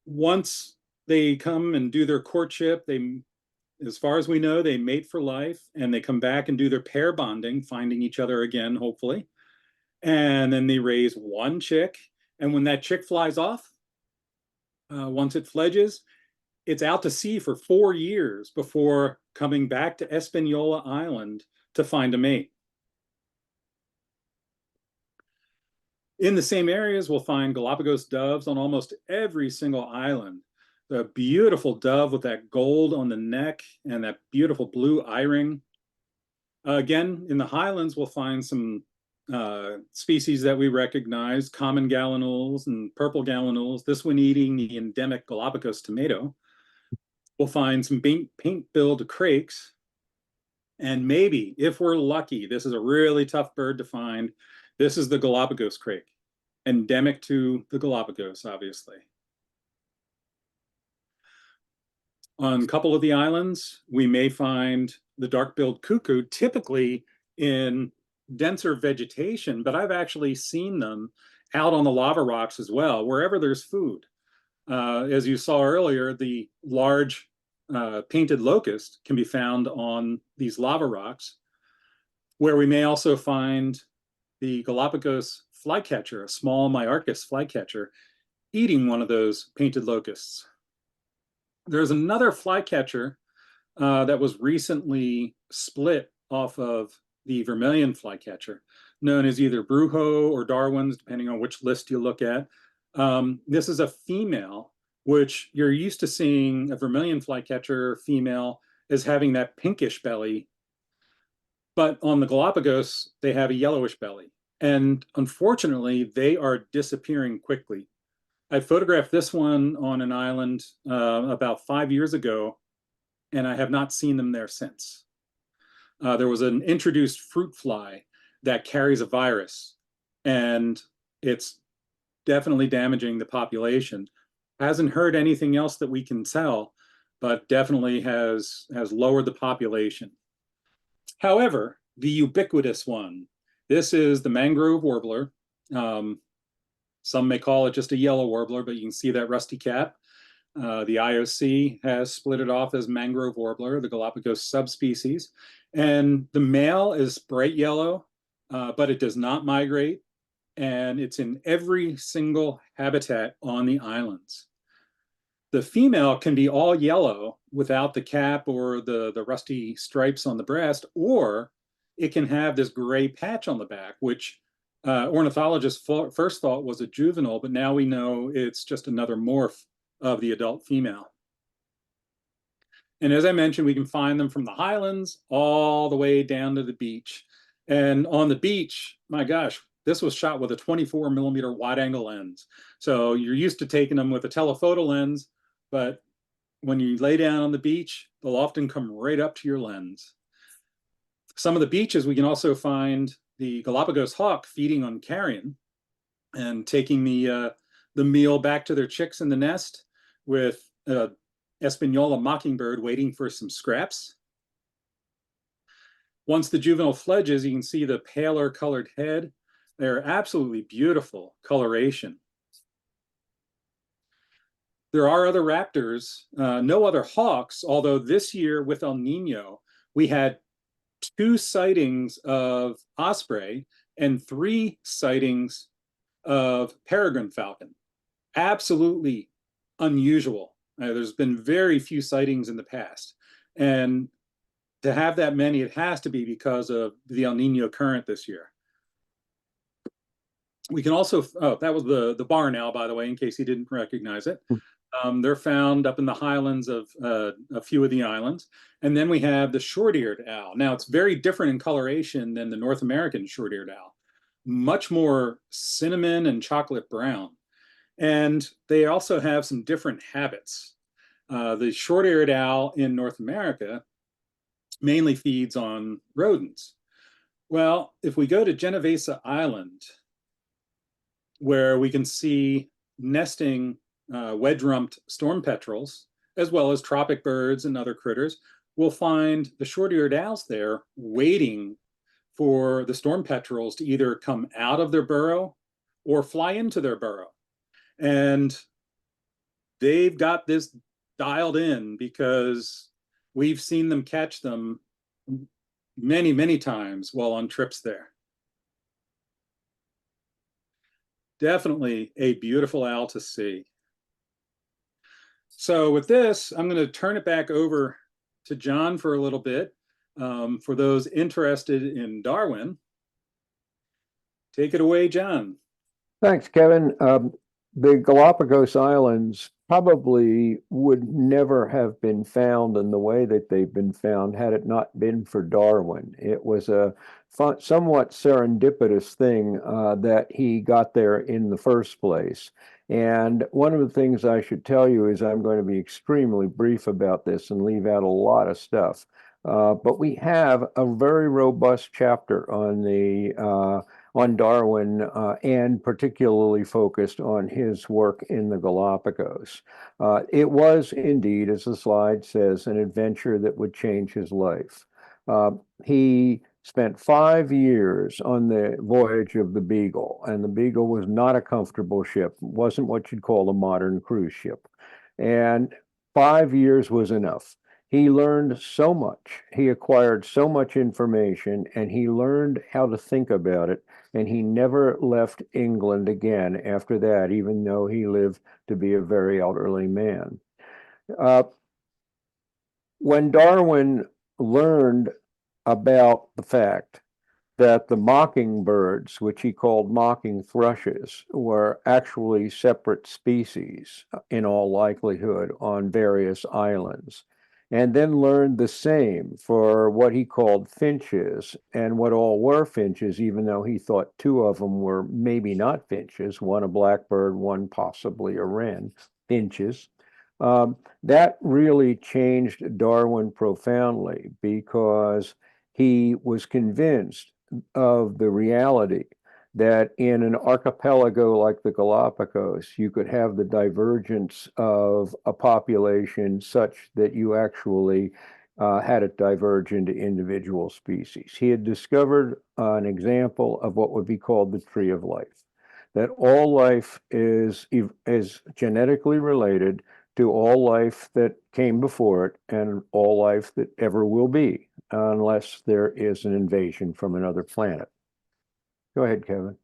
Once they come and do their courtship, they, as far as we know, they mate for life, and they come back and do their pair bonding, finding each other again, hopefully. And then they raise one chick, and when that chick flies off, once it fledges, it's out to sea for 4 years before coming back to Espanola Island to find a mate. In the same areas, we'll find Galapagos doves on almost every single island. The beautiful dove with that gold on the neck and that beautiful blue eye ring. Again, in the highlands, we'll find some species that we recognize, common gallinules and purple gallinules, this one eating the endemic Galapagos tomato. We'll find some paint-billed crakes. And maybe, if we're lucky, this is a really tough bird to find, this is the Galapagos crake, endemic to the Galapagos, obviously. On a couple of the islands, we may find the dark-billed cuckoo, typically in denser vegetation, but I've actually seen them out on the lava rocks as well, wherever there's food. As you saw earlier, the large painted locust can be found on these lava rocks, where we may also find the Galapagos flycatcher, a small Myarchus flycatcher. eating one of those painted locusts. There's another flycatcher that was recently split off of the vermilion flycatcher, known as either Brujo or Darwin's, depending on which list you look at. This is a female, which you're used to seeing a vermilion flycatcher female as having that pinkish belly. But on the Galapagos, they have a yellowish belly. And unfortunately, they are disappearing quickly. I photographed this one on an island about 5 years ago, and I have not seen them there since. There was an introduced fruit fly that carries a virus, and it's definitely damaging the population. Hasn't heard anything else that we can tell, but definitely has lowered the population. However, the ubiquitous one, this is the mangrove warbler. Some may call it just a yellow warbler, but you can see that rusty cap. The IOC has split it off as mangrove warbler, the Galapagos subspecies. And the male is bright yellow, but it does not migrate. And it's in every single habitat on the islands. The female can be all yellow without the cap or the rusty stripes on the breast, or it can have this gray patch on the back, which ornithologists first thought was a juvenile, but now we know it's just another morph of the adult female. And as I mentioned, we can find them from the highlands all the way down to the beach. And on the beach, my gosh, this was shot with a 24mm wide angle lens. So you're used to taking them with a telephoto lens, but when you lay down on the beach, they'll often come right up to your lens. Some of the beaches, we can also find the Galapagos hawk feeding on carrion and taking the meal back to their chicks in the nest, with Espanola mockingbird waiting for some scraps. Once the juvenile fledges, you can see the paler colored head. They're absolutely beautiful coloration. There are other raptors, no other hawks, although this year with El Nino, we had 2 sightings of osprey and 3 sightings of peregrine falcon. Absolutely unusual. There's been very few sightings in the past. And to have that many, it has to be because of the El Nino current this year. We can also, that was the barn owl, by the way, in case you didn't recognize it. They're found up in the highlands of a few of the islands. And then we have the short-eared owl. Now, it's very different in coloration than the North American short-eared owl. Much more cinnamon and chocolate brown. And they also have some different habits. The short-eared owl in North America mainly feeds on rodents. Well, if we go to Genovesa Island, where we can see nesting wedge-rumped storm petrels, as well as tropic birds and other critters, we'll find the short-eared owls there waiting for the storm petrels to either come out of their burrow or fly into their burrow. And they've got this dialed in because we've seen them catch them many, many times while on trips there. Definitely a beautiful owl to see. So with this, I'm going to turn it back over to John for a little bit. For those interested in Darwin, take it away, John. Thanks, Kevin. The Galapagos Islands probably would never have been found in the way that they've been found had it not been for Darwin. It was a somewhat serendipitous thing that he got there in the first place. And one of the things I should tell you is I'm going to be extremely brief about this and leave out a lot of stuff. But we have a very robust chapter on Darwin and particularly focused on his work in the Galapagos. It was indeed, as the slide says, an adventure that would change his life. He spent 5 years on the voyage of the Beagle, and the Beagle was not a comfortable ship. It wasn't what you'd call a modern cruise ship. And 5 years was enough. he learned so much. He acquired so much information, and he learned how to think about it. And he never left England again after that, even though he lived to be a very elderly man. When Darwin learned about the fact that the mockingbirds, which he called mocking thrushes, were actually separate species in all likelihood on various islands, and then learned the same for what he called finches and what all were finches, even though he thought two of them were maybe not finches, one a blackbird, one possibly a wren, finches. That really changed Darwin profoundly because he was convinced of the reality that in an archipelago like the Galapagos, you could have the divergence of a population such that you actually had it diverge into individual species. He had discovered an example of what would be called the tree of life, that all life is genetically related to all life that came before it and all life that ever will be, unless there is an invasion from another planet. Go ahead, Kevin.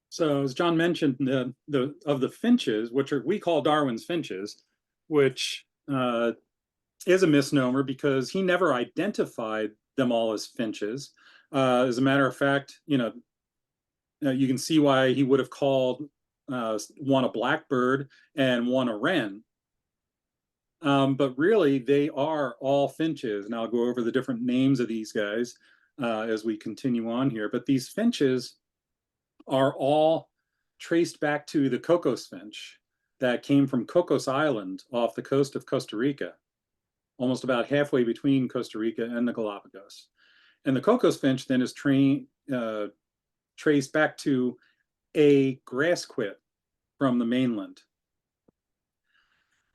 So as John mentioned, the finches, which we call Darwin's finches, which is a misnomer because he never identified them all as finches. As a matter of fact, you can see why he would have called one a blackbird and one a wren. But really, they are all finches. And I'll go over the different names of these guys as we continue on here. But these finches are all traced back to the Cocos finch that came from Cocos Island off the coast of Costa Rica, almost about halfway between Costa Rica and the Galapagos. And the Cocos finch then is traced back to a grass quit from the mainland.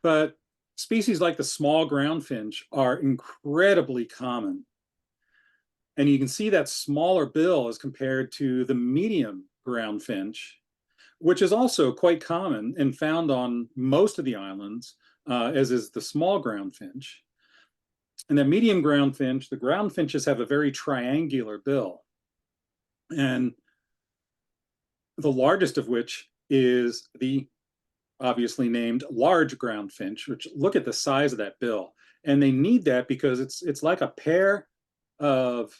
But species like the small ground finch are incredibly common. And you can see that smaller bill as compared to the medium ground finch, which is also quite common and found on most of the islands, as is the small ground finch. And the medium ground finch, the ground finches have a very triangular bill. And the largest of which is the obviously named large ground finch, which look at the size of that bill. And they need that because it's like a pair of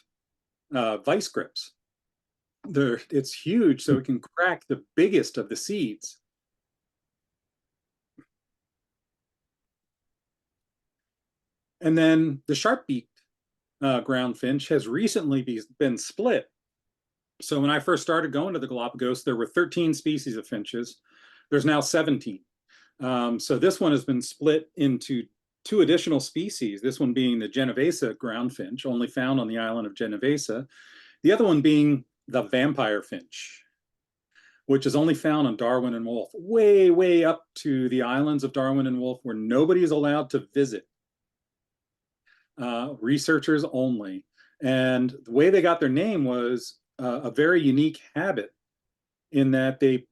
vice grips. It's huge, so it can crack the biggest of the seeds. And then the sharp-beaked ground finch has recently been split. So when I first started going to the Galapagos, there were 13 species of finches. There's now 17. So this one has been split into two additional species, this one being the Genovesa ground finch, only found on the island of Genovesa. The other one being the vampire finch, which is only found on Darwin and Wolf, way, way up to the islands of Darwin and Wolf where nobody is allowed to visit. Researchers only. And the way they got their name was a very unique habit in that they,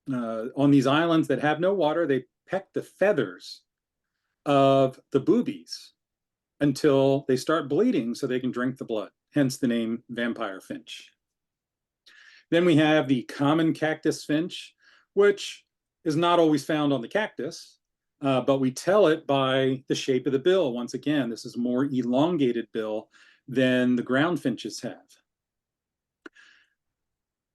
on these islands that have no water, they peck the feathers of the boobies until they start bleeding so they can drink the blood, hence the name vampire finch. Then we have the common cactus finch, which is not always found on the cactus, but we tell it by the shape of the bill. Once again, this is more elongated bill than the ground finches have.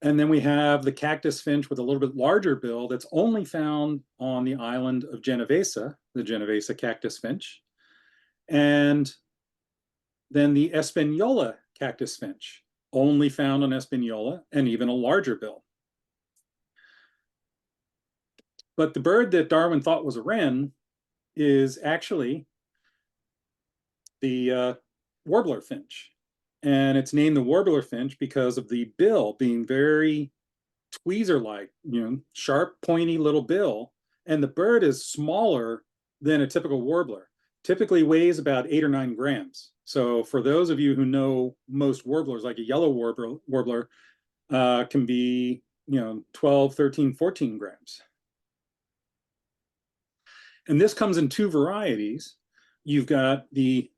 And then we have the cactus finch with a little bit larger bill that's only found on the island of Genovesa, the Genovesa cactus finch. And then the Espanola cactus finch, only found on Espanola, and even a larger bill. But the bird that Darwin thought was a wren is actually the warbler finch. And it's named the warbler finch because of the bill being very tweezer-like, sharp, pointy little bill. And the bird is smaller than a typical warbler, typically weighs about 8 or 9 grams. So for those of you who know most warblers, like a yellow warbler can be 12, 13, 14 grams. And this comes in 2 varieties. you've got the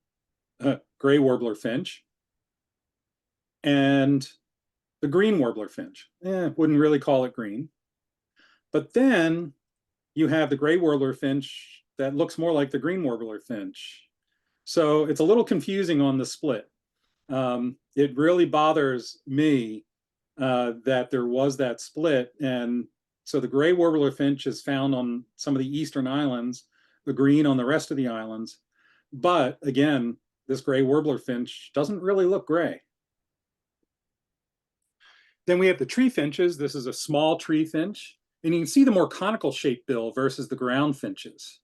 gray warbler finch and the green warbler finch. Wouldn't really call it green. But then you have the gray warbler finch that looks more like the green warbler finch. So it's a little confusing on the split. It really bothers me that there was that split. And so the gray warbler finch is found on some of the eastern islands, the green on the rest of the islands. But again, this gray warbler finch doesn't really look gray. Then we have the tree finches. This is a small tree finch. And you can see the more conical shaped bill versus the ground finches.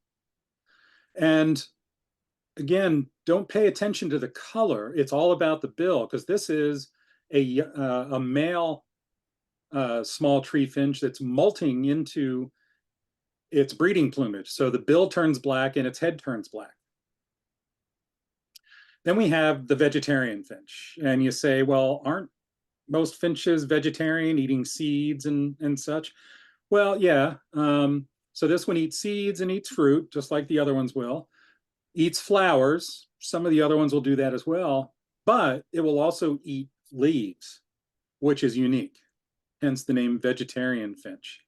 And again, don't pay attention to the color. It's all about the bill, because this is a male small tree finch that's molting into its breeding plumage. So the bill turns black and its head turns black. Then we have the vegetarian finch. And you say, well, aren't most finches vegetarian, eating seeds and such? Well, yeah. So this one eats seeds and eats fruit, just like the other ones will. Eats flowers. Some of the other ones will do that as well. But it will also eat leaves, which is unique. Hence the name vegetarian finch.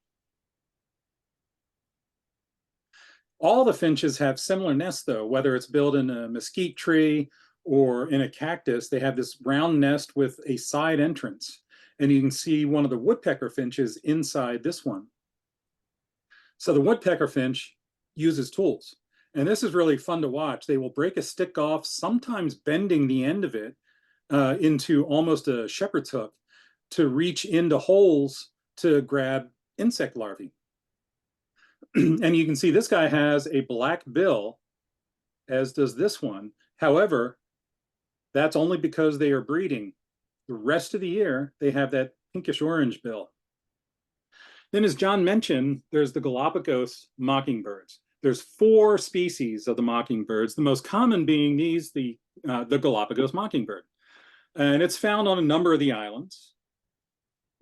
All the finches have similar nests, though, whether it's built in a mesquite tree or in a cactus. They have this round nest with a side entrance. And you can see one of the woodpecker finches inside this one. So the woodpecker finch uses tools. And this is really fun to watch. They will break a stick off, sometimes bending the end of it into almost a shepherd's hook to reach into holes to grab insect larvae. And you can see this guy has a black bill, as does this one. However, that's only because they are breeding. The rest of the year, they have that pinkish orange bill. Then, as John mentioned, there's the Galapagos mockingbirds. There's 4 species of the mockingbirds, the most common being these, the Galapagos mockingbird. And it's found on a number of the islands.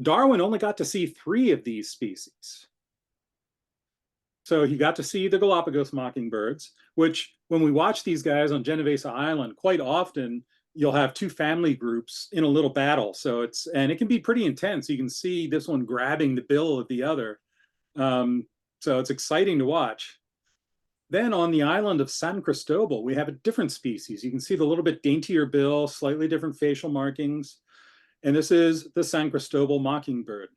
Darwin only got to see 3 of these species. So he got to see the Galapagos mockingbirds, which when we watch these guys on Genovesa Island, quite often you'll have 2 family groups in a little battle. So and it can be pretty intense. You can see this one grabbing the bill of the other. So it's exciting to watch. Then on the island of San Cristobal, we have a different species. You can see the little bit daintier bill, slightly different facial markings. And this is the San Cristobal mockingbird,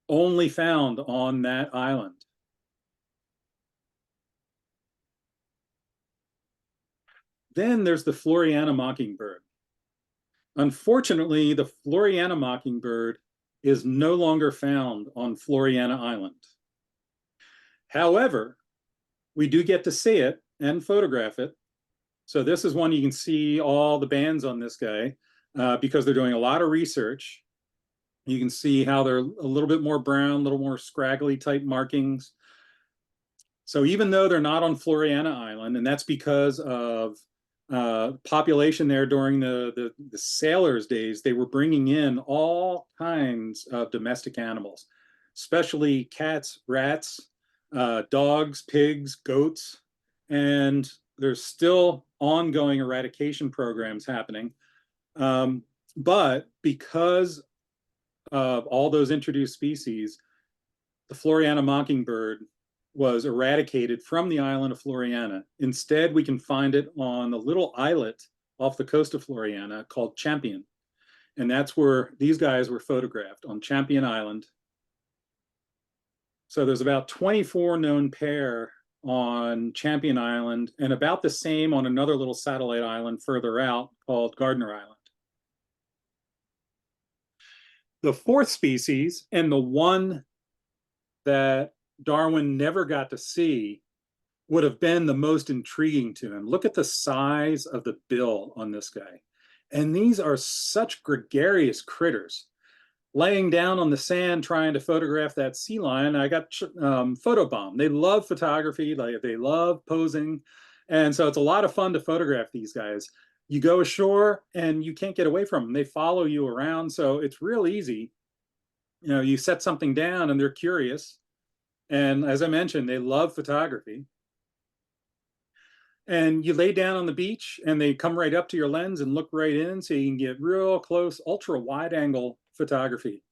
only found on that island. Then there's the Floriana mockingbird. Unfortunately, the Floriana mockingbird is no longer found on Floriana Island. However, we do get to see it and photograph it. So this is one you can see all the bands on this guy because they're doing a lot of research. You can see how they're a little bit more brown, a little more scraggly type markings. So even though they're not on Floriana Island, and that's because of population there during the sailors' days, they were bringing in all kinds of domestic animals, especially cats, rats, dogs, pigs, goats, and there's still ongoing eradication programs happening. But because of all those introduced species, the Floriana mockingbird was eradicated from the island of Floriana. Instead, we can find it on a little islet off the coast of Floriana called Champion. And that's where these guys were photographed, on Champion Island. So there's about 24 known pair on Champion Island, and about the same on another little satellite island further out called Gardner Island. The 4th species, and the one that Darwin never got to see, would have been the most intriguing to him. Look at the size of the bill on this guy. And these are such gregarious critters. Laying down on the sand trying to photograph that sea lion, I got photobombed. They love photography, they love posing. And so it's a lot of fun to photograph these guys. You go ashore and you can't get away from them. They follow you around. So it's real easy. You know, you set something down and they're curious. And as I mentioned, they love photography. And you lay down on the beach and they come right up to your lens and look right in, so you can get real close, ultra wide angle photography.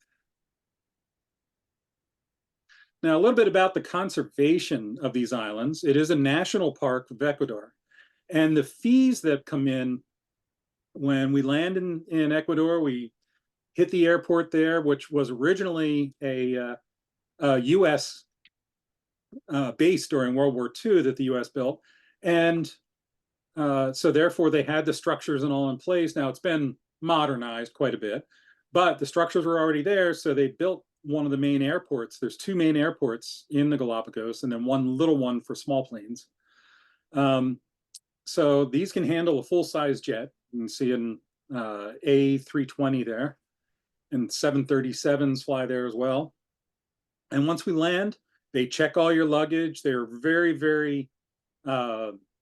Now, a little bit about the conservation of these islands. It is a national park of Ecuador. And the fees that come in when we land in Ecuador, we hit the airport there, which was originally a U.S. Base during World War II that the U.S. built. And so therefore they had the structures and all in place. Now it's been modernized quite a bit, but the structures were already there. So they built one of the main airports. There's two main airports in the Galapagos and then one little one for small planes. So these can handle a full-size jet. You can see an A320 there, and 737s fly there as well. And once we land, they check all your luggage. They're very, very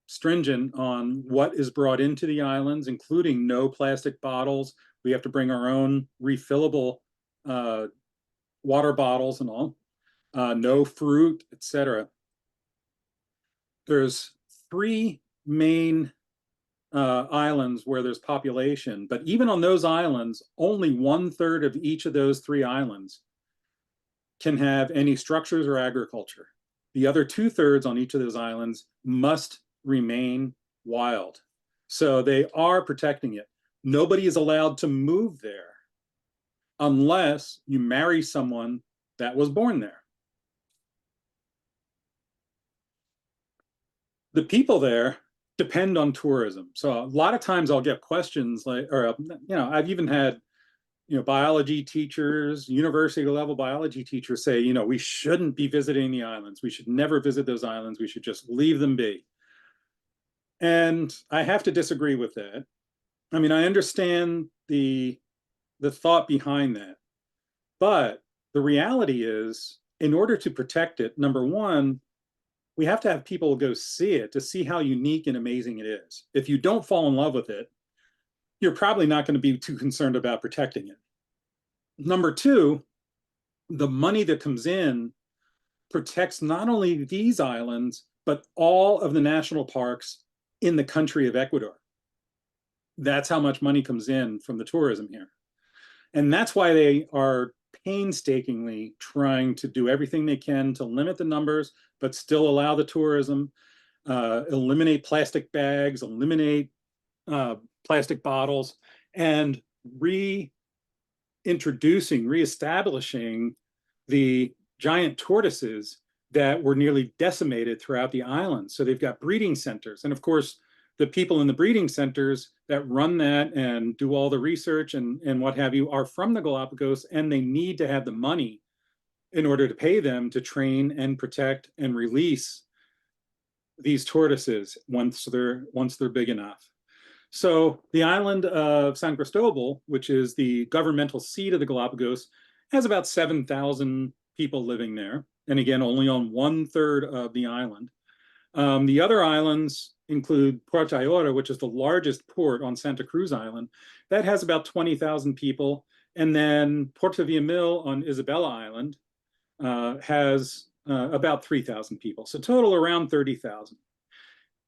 stringent on what is brought into the islands, including no plastic bottles. We have to bring our own refillable water bottles and all. No fruit, etc. There's 3 main islands where there's population, but even on those islands, only 1/3 of each of those 3 islands can have any structures or agriculture. The other 2/3 on each of those islands must remain wild. So they are protecting it. Nobody is allowed to move there unless you marry someone that was born there. The people there depend on tourism. So a lot of times I'll get questions like, or, I've even had, biology teachers, university level biology teachers say, we shouldn't be visiting the islands. We should never visit those islands. We should just leave them be. And I have to disagree with that. I mean, I understand the thought behind that, but the reality is, in order to protect it, number one, we have to have people go see it to see how unique and amazing it is. If you don't fall in love with it, you're probably not going to be too concerned about protecting it. Number two, the money that comes in protects not only these islands, but all of the national parks in the country of Ecuador. That's how much money comes in from the tourism here. And that's why they are painstakingly trying to do everything they can to limit the numbers, but still allow the tourism, eliminate plastic bags, eliminate plastic bottles, and reestablishing the giant tortoises that were nearly decimated throughout the island. So they've got breeding centers. And of course, the people in the breeding centers that run that and do all the research and what have you are from the Galapagos, and they need to have the money in order to pay them to train and protect and release these tortoises once they're big enough. So the island of San Cristobal, which is the governmental seat of the Galapagos, has about 7,000 people living there. And again, only on 1/3 of the island. The other islands include Puerto Ayora, which is the largest port on Santa Cruz Island. That has about 20,000 people. And then Puerto Villamil on Isabela Island has about 3,000 people. So total around 30,000.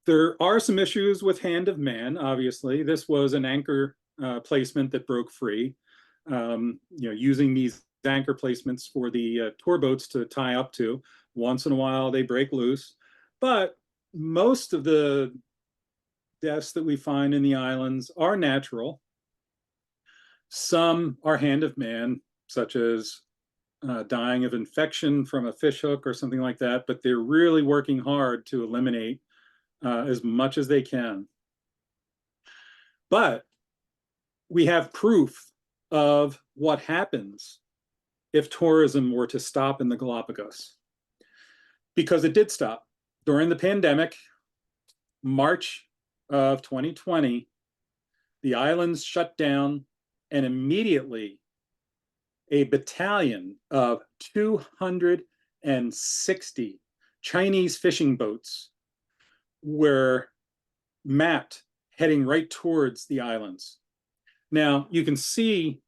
There are some issues with Hand of Man, obviously. This was an anchor placement that broke free, using these anchor placements for the tour boats to tie up to. Once in a while, they break loose. But most of the deaths that we find in the islands are natural. Some are Hand of Man, such as dying of infection from a fish hook or something like that, but they're really working hard to eliminate as much as they can. But we have proof of what happens if tourism were to stop in the Galapagos, because it did stop. During the pandemic, March of 2020, the islands shut down, and immediately a battalion of 260 Chinese fishing boats were mapped heading right towards the islands. Now, you can see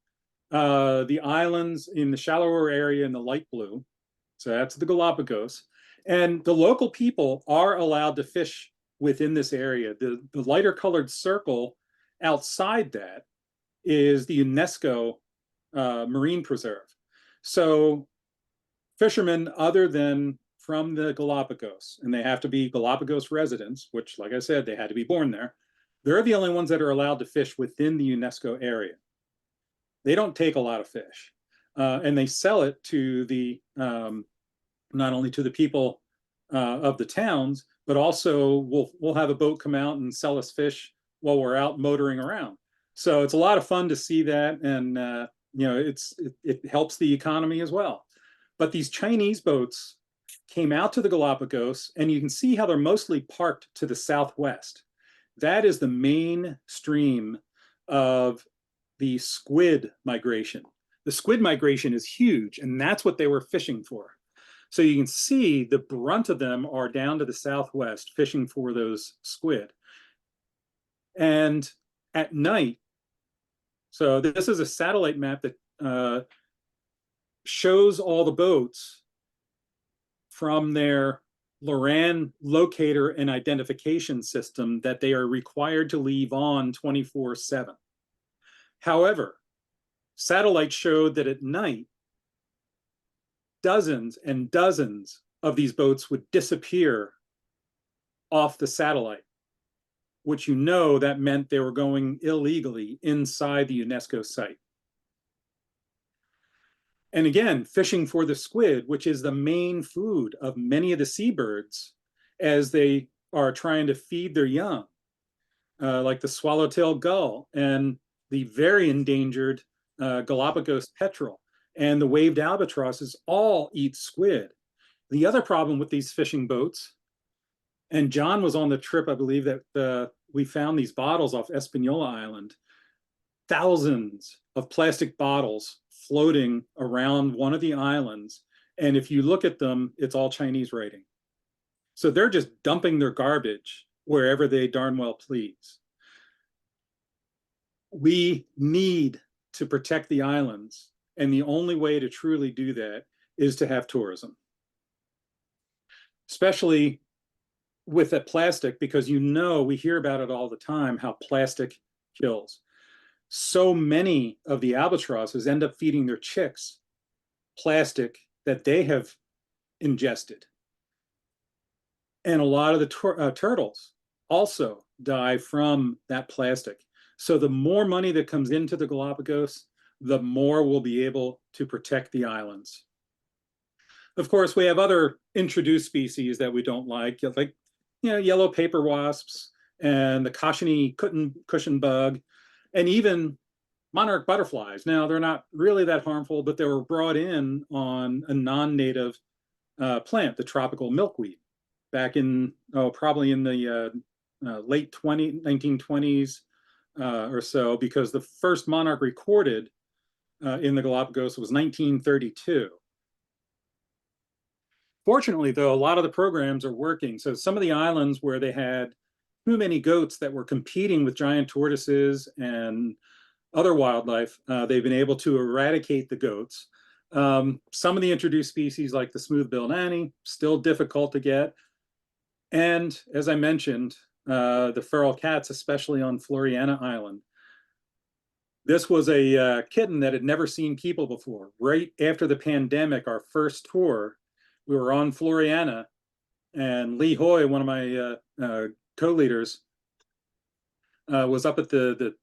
the islands in the shallower area in the light blue. So that's the Galapagos. And the local people are allowed to fish within this area. The lighter colored circle outside that is the UNESCO marine preserve. So fishermen other than from the Galapagos, and they have to be Galapagos residents, which, like I said, they had to be born there, they're the only ones that are allowed to fish within the UNESCO area. They don't take a lot of fish, and they sell it to the not only to the people of the towns, but also we'll have a boat come out and sell us fish while we're out motoring around. So it's a lot of fun to see that, and you know, it helps the economy as well. But these Chinese boats came out to the Galapagos, and you can see how they're mostly parked to the southwest. That is the main stream of the squid migration. The squid migration is huge, and that's what they were fishing for. So you can see the brunt of them are down to the southwest fishing for those squid. And at night, so this is a satellite map that shows all the boats from their Loran locator and identification system that they are required to leave on 24/7. However, satellites showed that at night, dozens and dozens of these boats would disappear off the satellite, which, you know, that meant they were going illegally inside the UNESCO site. And again, fishing for the squid, which is the main food of many of the seabirds as they are trying to feed their young, like the swallowtail gull and the very endangered Galapagos petrel and the waved albatrosses all eat squid. The other problem with these fishing boats, and John was on the trip, I believe, that we found these bottles off Espanola Island, thousands of plastic bottles floating around one of the islands. And if you look at them, it's all Chinese writing. So they're just dumping their garbage wherever they darn well please. We need to protect the islands. And the only way to truly do that is to have tourism, especially with that plastic, because, you know, we hear about it all the time, how plastic kills. So many of the albatrosses end up feeding their chicks plastic that they have ingested. And a lot of the turtles also die from that plastic. So the more money that comes into the Galapagos, the more we'll be able to protect the islands. Of course, we have other introduced species that we don't like, you know, yellow paper wasps and the Koshini cushion bug, and even monarch butterflies. Now, they're not really that harmful, but they were brought in on a non-native plant, the tropical milkweed, back in, probably in the late 1920s or so, because the first monarch recorded in the Galapagos was 1932. Fortunately, though, a lot of the programs are working. So some of the islands where they had too many goats that were competing with giant tortoises and other wildlife, they've been able to eradicate the goats. Some of the introduced species, like the smooth-billed Annie, still difficult to get. And as I mentioned, the feral cats, especially on Floriana Island. This was a kitten that had never seen people before. Right after the pandemic, our first tour, we were on Floriana, and Lee Hoy, one of my co-leaders, was up at the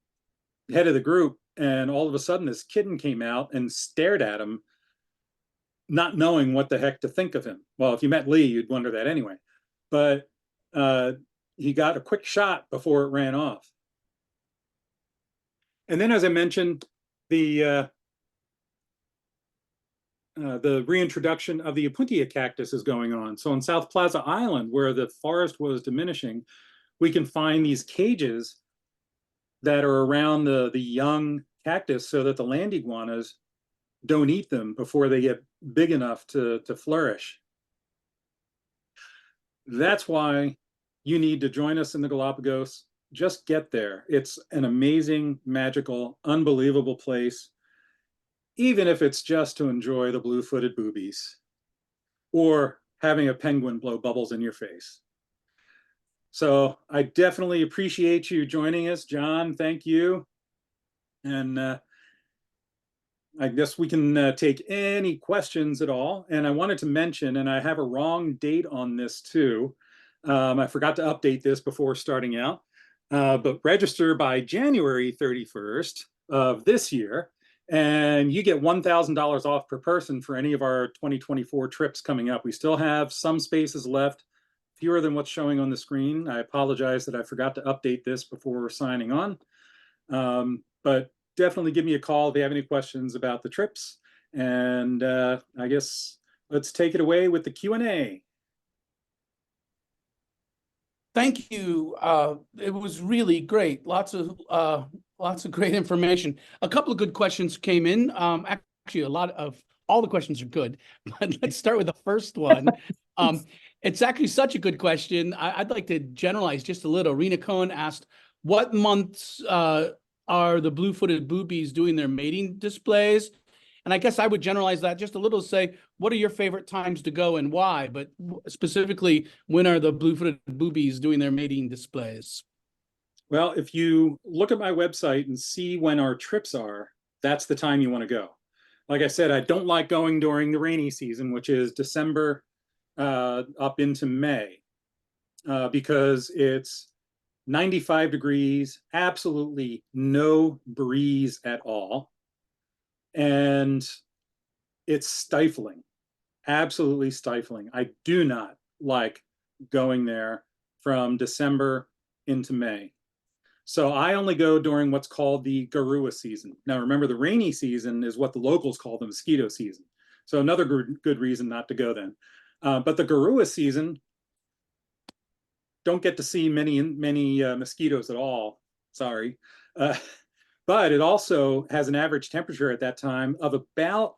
head of the group, and all of a sudden this kitten came out and stared at him, not knowing what the heck to think of him. Well, if you met Lee, you'd wonder that anyway. But he got a quick shot before it ran off. And then, as I mentioned, the reintroduction of the Opuntia cactus is going on. So on South Plaza Island, where the forest was diminishing, we can find these cages that are around the young cactus so that the land iguanas don't eat them before they get big enough to flourish. That's why you need to join us in the Galapagos. Just get there. It's an amazing, magical, unbelievable place, even if it's just to enjoy the blue-footed boobies or having a penguin blow bubbles in your face. So I definitely appreciate you joining us, John. Thank you. And I guess we can take any questions at all. And I wanted to mention, and I have a wrong date on this too. I forgot to update this before starting out, but register by January 31st of this year, and you get $1,000 off per person for any of our 2024 trips coming up. We still have some spaces left, fewer than what's showing on the screen. I apologize that I forgot to update this before signing on. But definitely give me a call if you have any questions about the trips. And I guess let's take it away with the Q&A. Thank you. It was really great. Lots of great information. A couple of good questions came in. Actually, a lot of all the questions are good, but let's start with the first one. It's actually such a good question. I'd like to generalize just a little. Rena Cohen asked, what months are the blue-footed boobies doing their mating displays? And I guess I would generalize that just a little, say, what are your favorite times to go and why? But specifically, when are the blue-footed boobies doing their mating displays? Well, if you look at my website and see when our trips are, that's the time you want to go. Like I said, I don't like going during the rainy season, which is December up into May, because it's 95 degrees, absolutely no breeze at all. And it's stifling, absolutely stifling. I do not like going there from December into May. So I only go during what's called the Garua season. Now, remember, the rainy season is what the locals call the mosquito season. So another good reason not to go then. But the Garua season, don't get to see many mosquitoes at all. Sorry. But it also has an average temperature at that time of about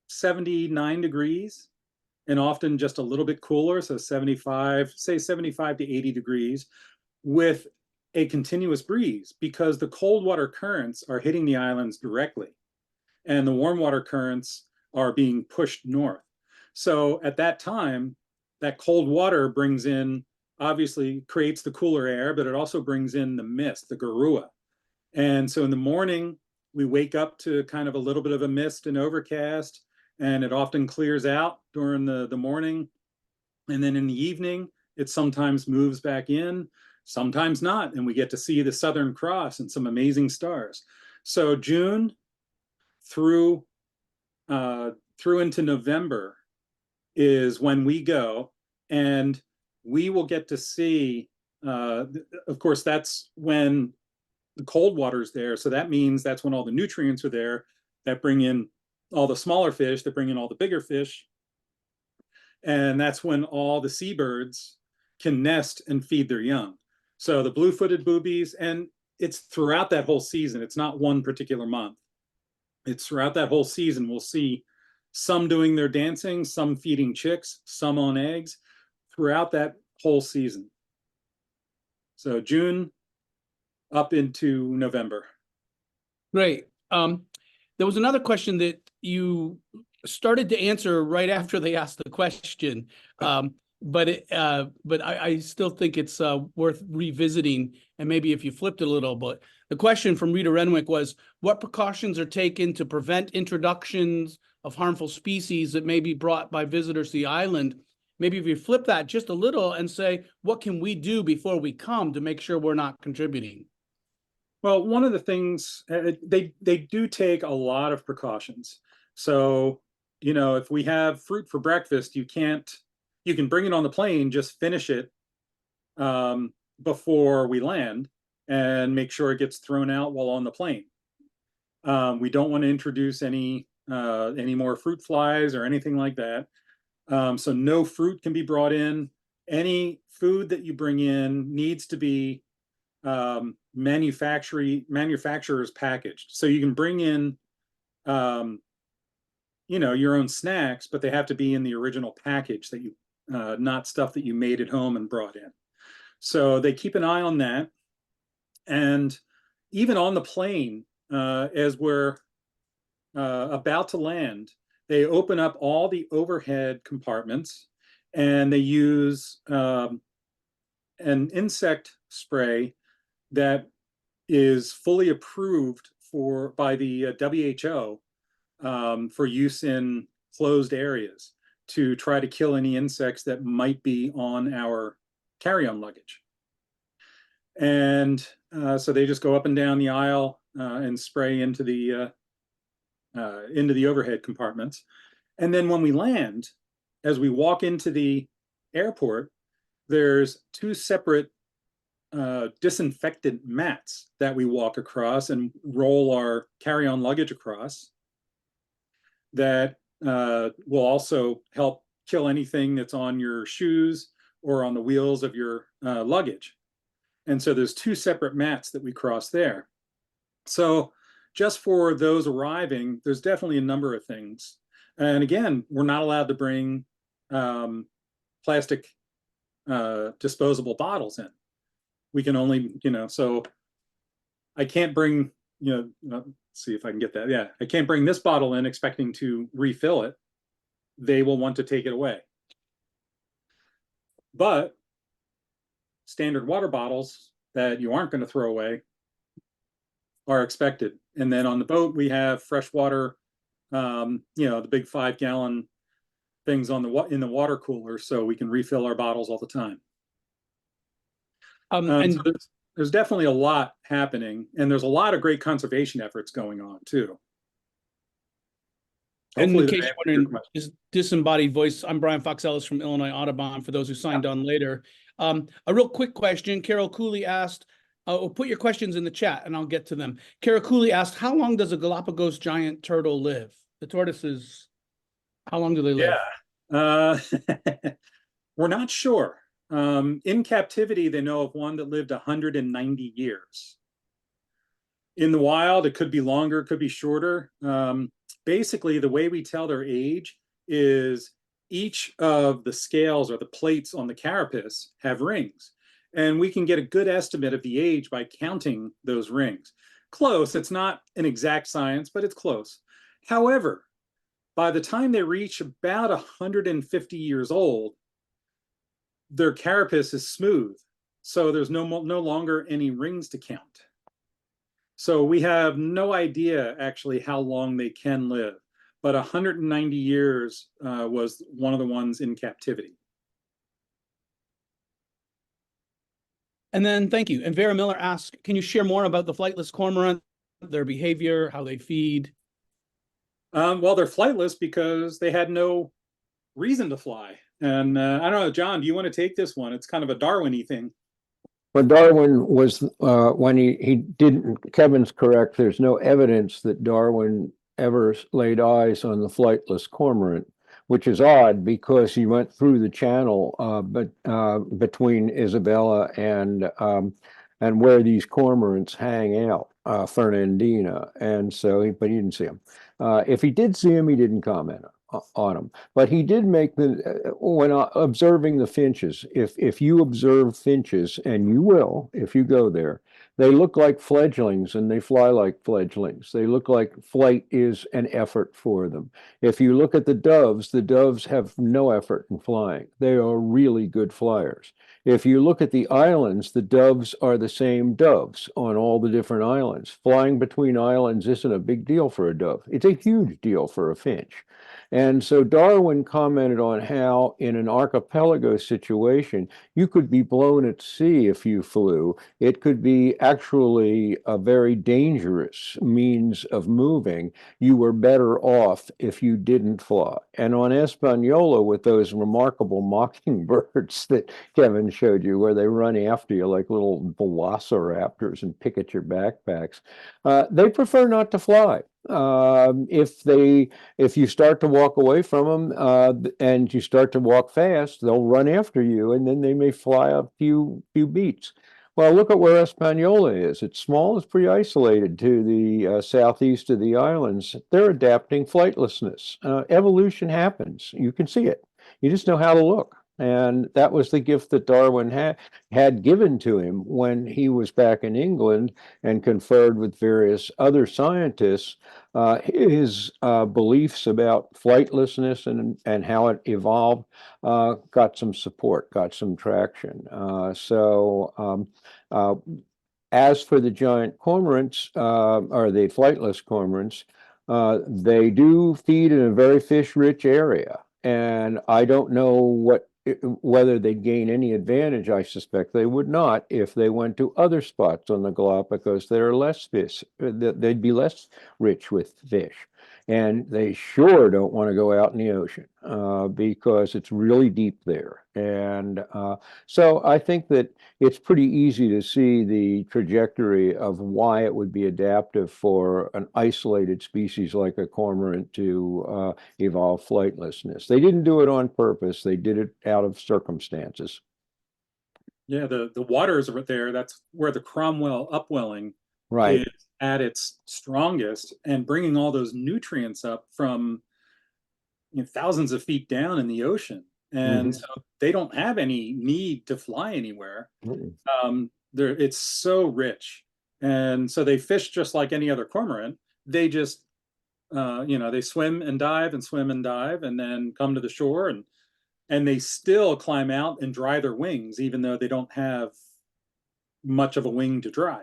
79 degrees, and often just a little bit cooler, so 75, say 75 to 80 degrees, with a continuous breeze, because the cold water currents are hitting the islands directly, and the warm water currents are being pushed north. So at that time, that cold water brings in, obviously creates the cooler air, but it also brings in the mist, the garua. And so in the morning, we wake up to kind of a little bit of a mist and overcast, and it often clears out during the morning. And then in the evening, it sometimes moves back in, sometimes not. And we get to see the Southern Cross and some amazing stars. So June through into November is when we go, and we will get to see, of course, that's when the cold water's there. So that means that's when all the nutrients are there that bring in all the smaller fish, that bring in all the bigger fish. And that's when all the seabirds can nest and feed their young. So the blue-footed boobies, and it's throughout that whole season. It's not one particular month. It's throughout that whole season. We'll see some doing their dancing, some feeding chicks, some on eggs, throughout that whole season. So June up into November. Great. There was another question that you started to answer right after they asked the question, but I still think it's worth revisiting, and maybe if you flipped it a little. But the question from Rita Renwick was, what precautions are taken to prevent introductions of harmful species that may be brought by visitors to the island? Maybe if you flip that just a little and say, what can we do before we come to make sure we're not contributing? Well, one of the things, they do take a lot of precautions. So, you know, if we have fruit for breakfast, you can bring it on the plane, just finish it before we land, and make sure it gets thrown out while on the plane. We don't want to introduce any more fruit flies or anything like that. So no fruit can be brought in. Any food that you bring in needs to be manufacturer's packaged. So you can bring in, your own snacks, but they have to be in the original package that you, not stuff that you made at home and brought in. So they keep an eye on that. And even on the plane, as we're about to land, they open up all the overhead compartments, and they use an insect spray that is fully approved by the WHO for use in closed areas to try to kill any insects that might be on our carry-on luggage. And so they just go up and down the aisle and spray into the overhead compartments. And then when we land, as we walk into the airport, there's two separate disinfectant mats that we walk across and roll our carry-on luggage across that will also help kill anything that's on your shoes or on the wheels of your luggage. And so there's two separate mats that we cross there. So just for those arriving, there's definitely a number of things. And again, we're not allowed to bring plastic disposable bottles in. We can only, so I can't bring, let's see if I can get that. Yeah, I can't bring this bottle in expecting to refill it. They will want to take it away. But standard water bottles that you aren't going to throw away are expected. And then on the boat, we have fresh water, the big 5-gallon things in the water cooler, so we can refill our bottles all the time. And so there's definitely a lot happening, and there's a lot of great conservation efforts going on too. And in case you're wondering, this disembodied voice, I'm Brian Fox Ellis from Illinois Audubon, for those who signed on later. A real quick question. Carol Cooley asked, put your questions in the chat and I'll get to them. Carol Cooley asked, how long does a Galapagos giant turtle live? The tortoises, how long do they live? Yeah, we're not sure. In captivity, they know of one that lived 190 years. In the wild, it could be longer, it could be shorter. Basically, the way we tell their age is each of the scales or the plates on the carapace have rings. And we can get a good estimate of the age by counting those rings. Close, it's not an exact science, but it's close. However, by the time they reach about 150 years old, their carapace is smooth. So there's no longer any rings to count. So we have no idea actually how long they can live, but 190 years was one of the ones in captivity. And then, thank you. And Vera Miller asked, can you share more about the flightless cormorant, their behavior, how they feed? Well, they're flightless because they had no reason to fly. And I don't know, John, do you want to take this one? It's kind of a Darwin-y thing. Well, Darwin was, when he didn't, Kevin's correct, there's no evidence that Darwin ever laid eyes on the flightless cormorant, which is odd because he went through the channel between Isabella and where these cormorants hang out, Fernandina, and so, but he didn't see him. If he did see him, he didn't comment on them, but he did make when observing the finches, if you observe finches, and you will if you go there, they look like fledglings and they fly like fledglings. They look like flight is an effort for them. If you look at the doves have no effort in flying. They are really good flyers. If you look at the islands, the doves are the same doves on all the different islands. Flying between islands isn't a big deal for a dove. It's a huge deal for a finch. And so Darwin commented on how in an archipelago situation, you could be blown at sea if you flew. It could be actually a very dangerous means of moving. You were better off if you didn't fly. And on Hispaniola, with those remarkable mockingbirds that Kevin showed you, where they run after you like little velociraptors and pick at your backpacks, they prefer not to fly. If you start to walk away from them and you start to walk fast, they'll run after you, and then they may fly a few beats. Well, look at where Hispaniola is. It's small, it's pretty isolated to the southeast of the islands. They're adapting flightlessness. Evolution happens. You can see it. You just know how to look. And that was the gift that Darwin had given to him when he was back in England and conferred with various other scientists. His beliefs about flightlessness and how it evolved got some support, got some traction. As for the giant cormorants, or the flightless cormorants, they do feed in a very fish-rich area. And I don't know whether they'd gain any advantage. I suspect they would not if they went to other spots on the Galapagos that are less fish, they'd be less rich with fish. And they sure don't want to go out in the ocean because it's really deep there. And so I think that it's pretty easy to see the trajectory of why it would be adaptive for an isolated species like a cormorant to evolve flightlessness. They didn't do it on purpose. They did it out of circumstances. Yeah, the waters are there. That's where the Cromwell upwelling Right. is at its strongest, and bringing all those nutrients up from thousands of feet down in the ocean. And so they don't have any need to fly anywhere. It's so rich. And so they fish just like any other cormorant. They just, they swim and dive and swim and dive and then come to the shore, and they still climb out and dry their wings, even though they don't have much of a wing to dry.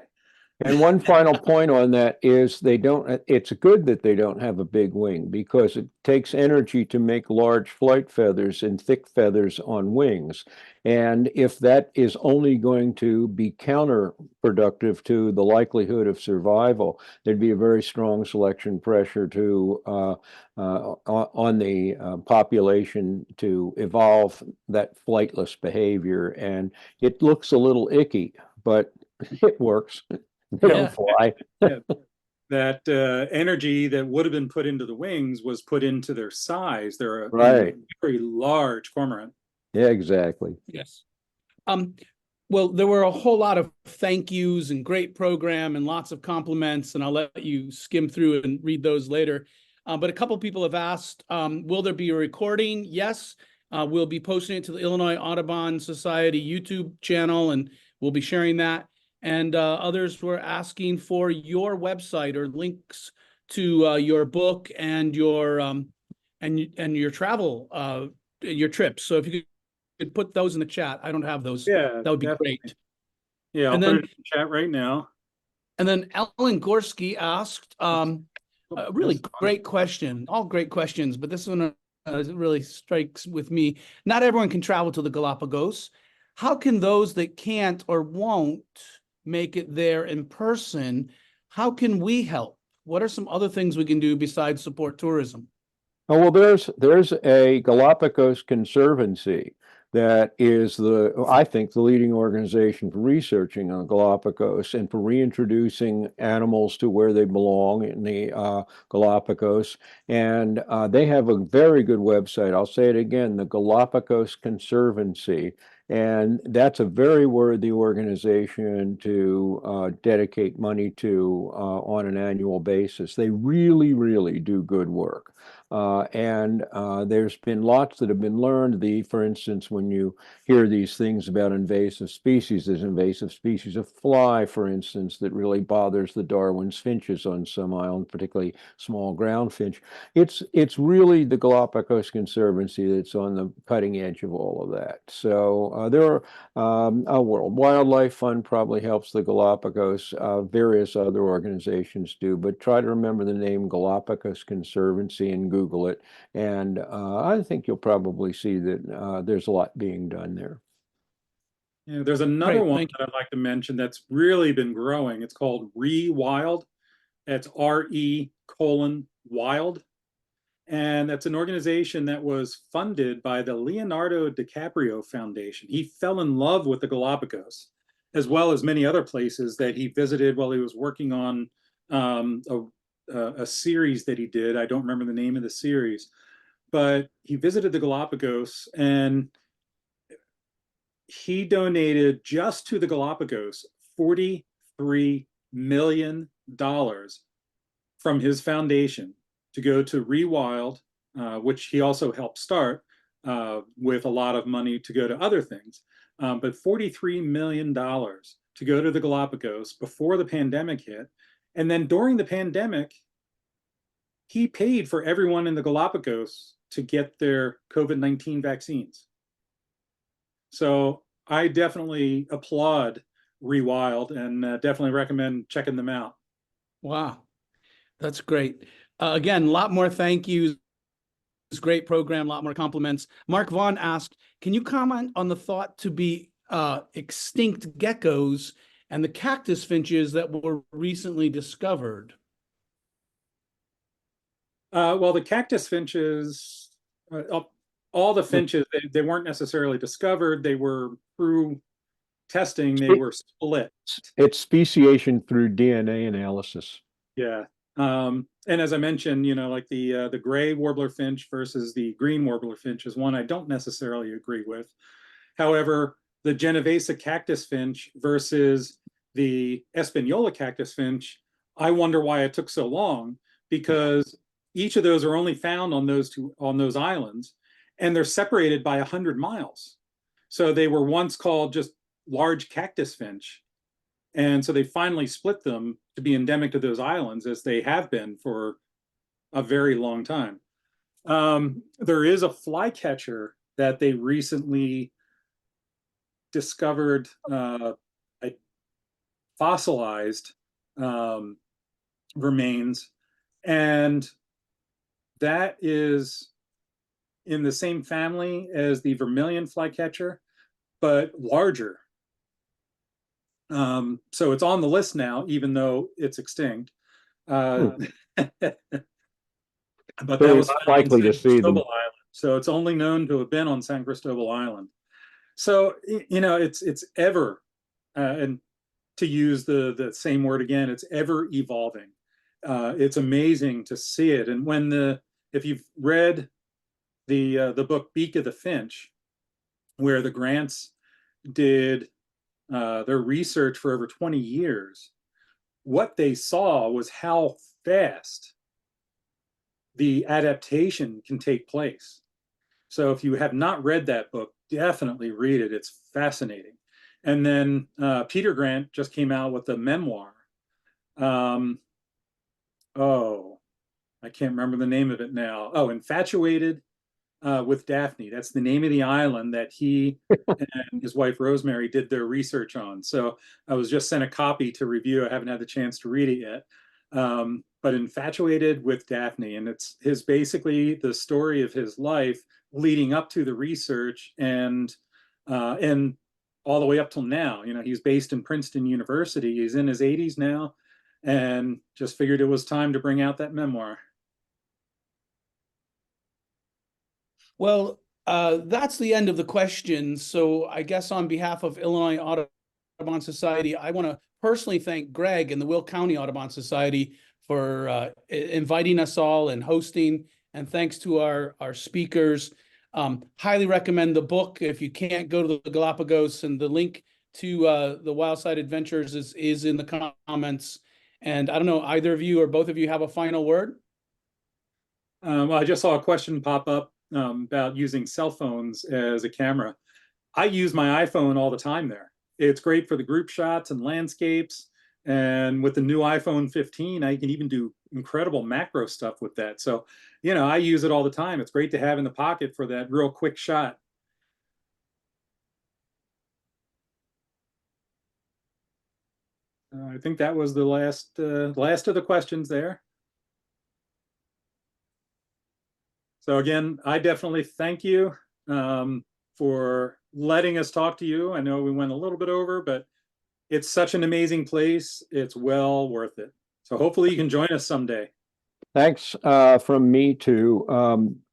And one final point on that is it's good that they don't have a big wing because it takes energy to make large flight feathers and thick feathers on wings. And if that is only going to be counterproductive to the likelihood of survival, there'd be a very strong selection pressure on the population to evolve that flightless behavior. And it looks a little icky, but it works. They don't fly. That energy that would have been put into the wings was put into their size. They're a very large cormorant. Yeah, exactly. Yes. Well, there were a whole lot of thank yous and great program and lots of compliments, and I'll let you skim through and read those later. But a couple people have asked, will there be a recording? Yes. We'll be posting it to the Illinois Audubon Society YouTube channel, and we'll be sharing that. And others were asking for your website or links to your book and your your travel, your trips. So if you could put those in the chat, I don't have those. Yeah, that would be great. Yeah, I'll put it in the chat right now. And then Ellen Gorski asked, really great question, all great questions, but this one really strikes with me. Not everyone can travel to the Galapagos. How can those that can't or won't make it there in person, how can we help? What are some other things we can do besides support tourism? Oh, well, there's a Galapagos Conservancy that is I think the leading organization for researching on Galapagos and for reintroducing animals to where they belong in the Galapagos. And they have a very good website. I'll say it again, the Galapagos Conservancy. And that's a very worthy organization to dedicate money to on an annual basis. They really, really do good work. There's been lots that have been learned. For instance, when you hear these things about invasive species, there's invasive species of fly, for instance, that really bothers the Darwin's finches on some island, particularly small ground finch. It's really the Galapagos Conservancy that's on the cutting edge of all of that. So there are a World Wildlife Fund probably helps the Galapagos. Various other organizations do, but try to remember the name Galapagos Conservancy and Google it, and I think you'll probably see that there's a lot being done there. Yeah, there's another one that I'd like to mention that's really been growing. It's called ReWild. That's RE:wild. And that's an organization that was funded by the Leonardo DiCaprio Foundation. He fell in love with the Galapagos, as well as many other places that he visited while he was working on a series that he did. I don't remember the name of the series, but he visited the Galapagos and he donated just to the Galapagos $43 million from his foundation to go to ReWild, which he also helped start, with a lot of money to go to other things. But $43 million to go to the Galapagos before the pandemic hit. And then during the pandemic, he paid for everyone in the Galapagos to get their COVID-19 vaccines. So I definitely applaud Rewild and definitely recommend checking them out. Wow, that's great. Again, a lot more thank yous. It's a great program, a lot more compliments. Mark Vaughn asked, can you comment on the thought to be extinct geckos and the cactus finches that were recently discovered? Well, the cactus finches, all the finches, they weren't necessarily discovered. They were through testing, they were split. It's speciation through DNA analysis. Yeah. And as I mentioned, like the gray warbler finch versus the green warbler finch is one I don't necessarily agree with. However, the Genovesa cactus finch versus the Espanola cactus finch, I wonder why it took so long, because each of those are only found on those islands, and they're separated by 100 miles. So they were once called just large cactus finch. And so they finally split them to be endemic to those islands, as they have been for a very long time. There is a flycatcher that they recently discovered, fossilized remains, and that is in the same family as the vermilion flycatcher, but larger. So it's on the list now, even though it's extinct. But that was likely to see them. Island, so it's only known to have been on San Cristobal Island. So it's ever, and to use the same word again, it's ever evolving. It's amazing to see it. And if you've read the book Beak of the Finch, where the Grants did their research for over 20 years, what they saw was how fast the adaptation can take place. So if you have not read that book, definitely read it. It's fascinating. And then Peter Grant just came out with a memoir. I can't remember the name of it now. Oh, Infatuated with Daphne. That's the name of the island that he and his wife Rosemary did their research on. So I was just sent a copy to review. I haven't had the chance to read it yet. But Infatuated with Daphne, and it's basically the story of his life leading up to the research and all the way up till now. He's based in Princeton University. He's in his 80s now, and just figured it was time to bring out that memoir. Well, that's the end of the questions. So I guess on behalf of Illinois Audubon Society, I want to personally thank Greg and the Will County Audubon Society for inviting us all and hosting. And thanks to our speakers. Highly recommend the book if you can't go to the Galapagos, and the link to the Wildside Adventures is in the comments. And I don't know, either of you or both of you have a final word? Well, I just saw a question pop up about using cell phones as a camera. I use my iPhone all the time there. It's great for the group shots and landscapes. And with the new iPhone 15, I can even do incredible macro stuff with that. So, I use it all the time. It's great to have in the pocket for that real quick shot. I think that was the last of the questions there. So again, I definitely thank you for letting us talk to you. I know we went a little bit over, but it's such an amazing place. It's well worth it. So hopefully you can join us someday. Thanks from me too.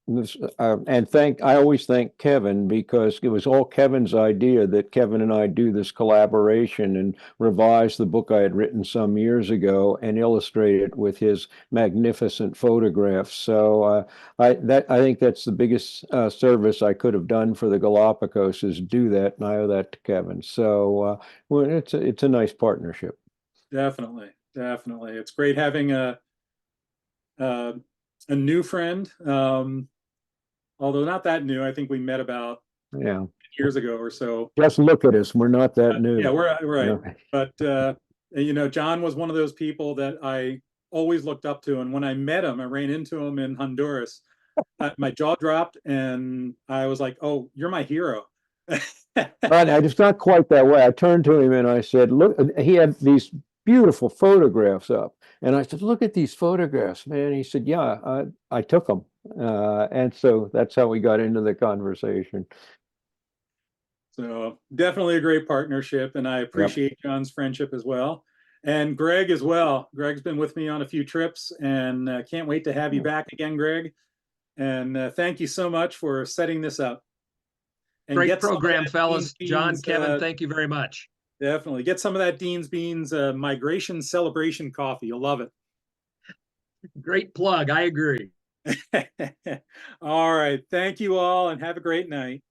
And I always thank Kevin, because it was all Kevin's idea that Kevin and I do this collaboration and revise the book I had written some years ago and illustrate it with his magnificent photographs. So I think that's the biggest service I could have done for the Galapagos, is do that, and I owe that to Kevin. So it's a nice partnership. Definitely. It's great having a new friend although not that new. I think we met about Yeah. years ago or so. Just look at us. We're not that new. Yeah, we're right. Yeah. But you know, John was one of those people that I always looked up to. And when I met him, I ran into him in Honduras. My jaw dropped, and I was like, "Oh, you're my hero." But it's not quite that way. I turned to him and I said, look, he had these beautiful photographs up. And I said, look at these photographs, man. He said, yeah, I took them. And so that's how we got into the conversation. So definitely a great partnership, and I appreciate John's friendship as well. And Greg as well. Greg's been with me on a few trips, and can't wait to have you back again, Greg. And thank you so much for setting this up. And Great program, fellas. John, Beans, Kevin, thank you very much. Definitely. Get some of that Dean's Beans migration celebration coffee. You'll love it. Great plug. I agree. All right. Thank you all, and have a great night.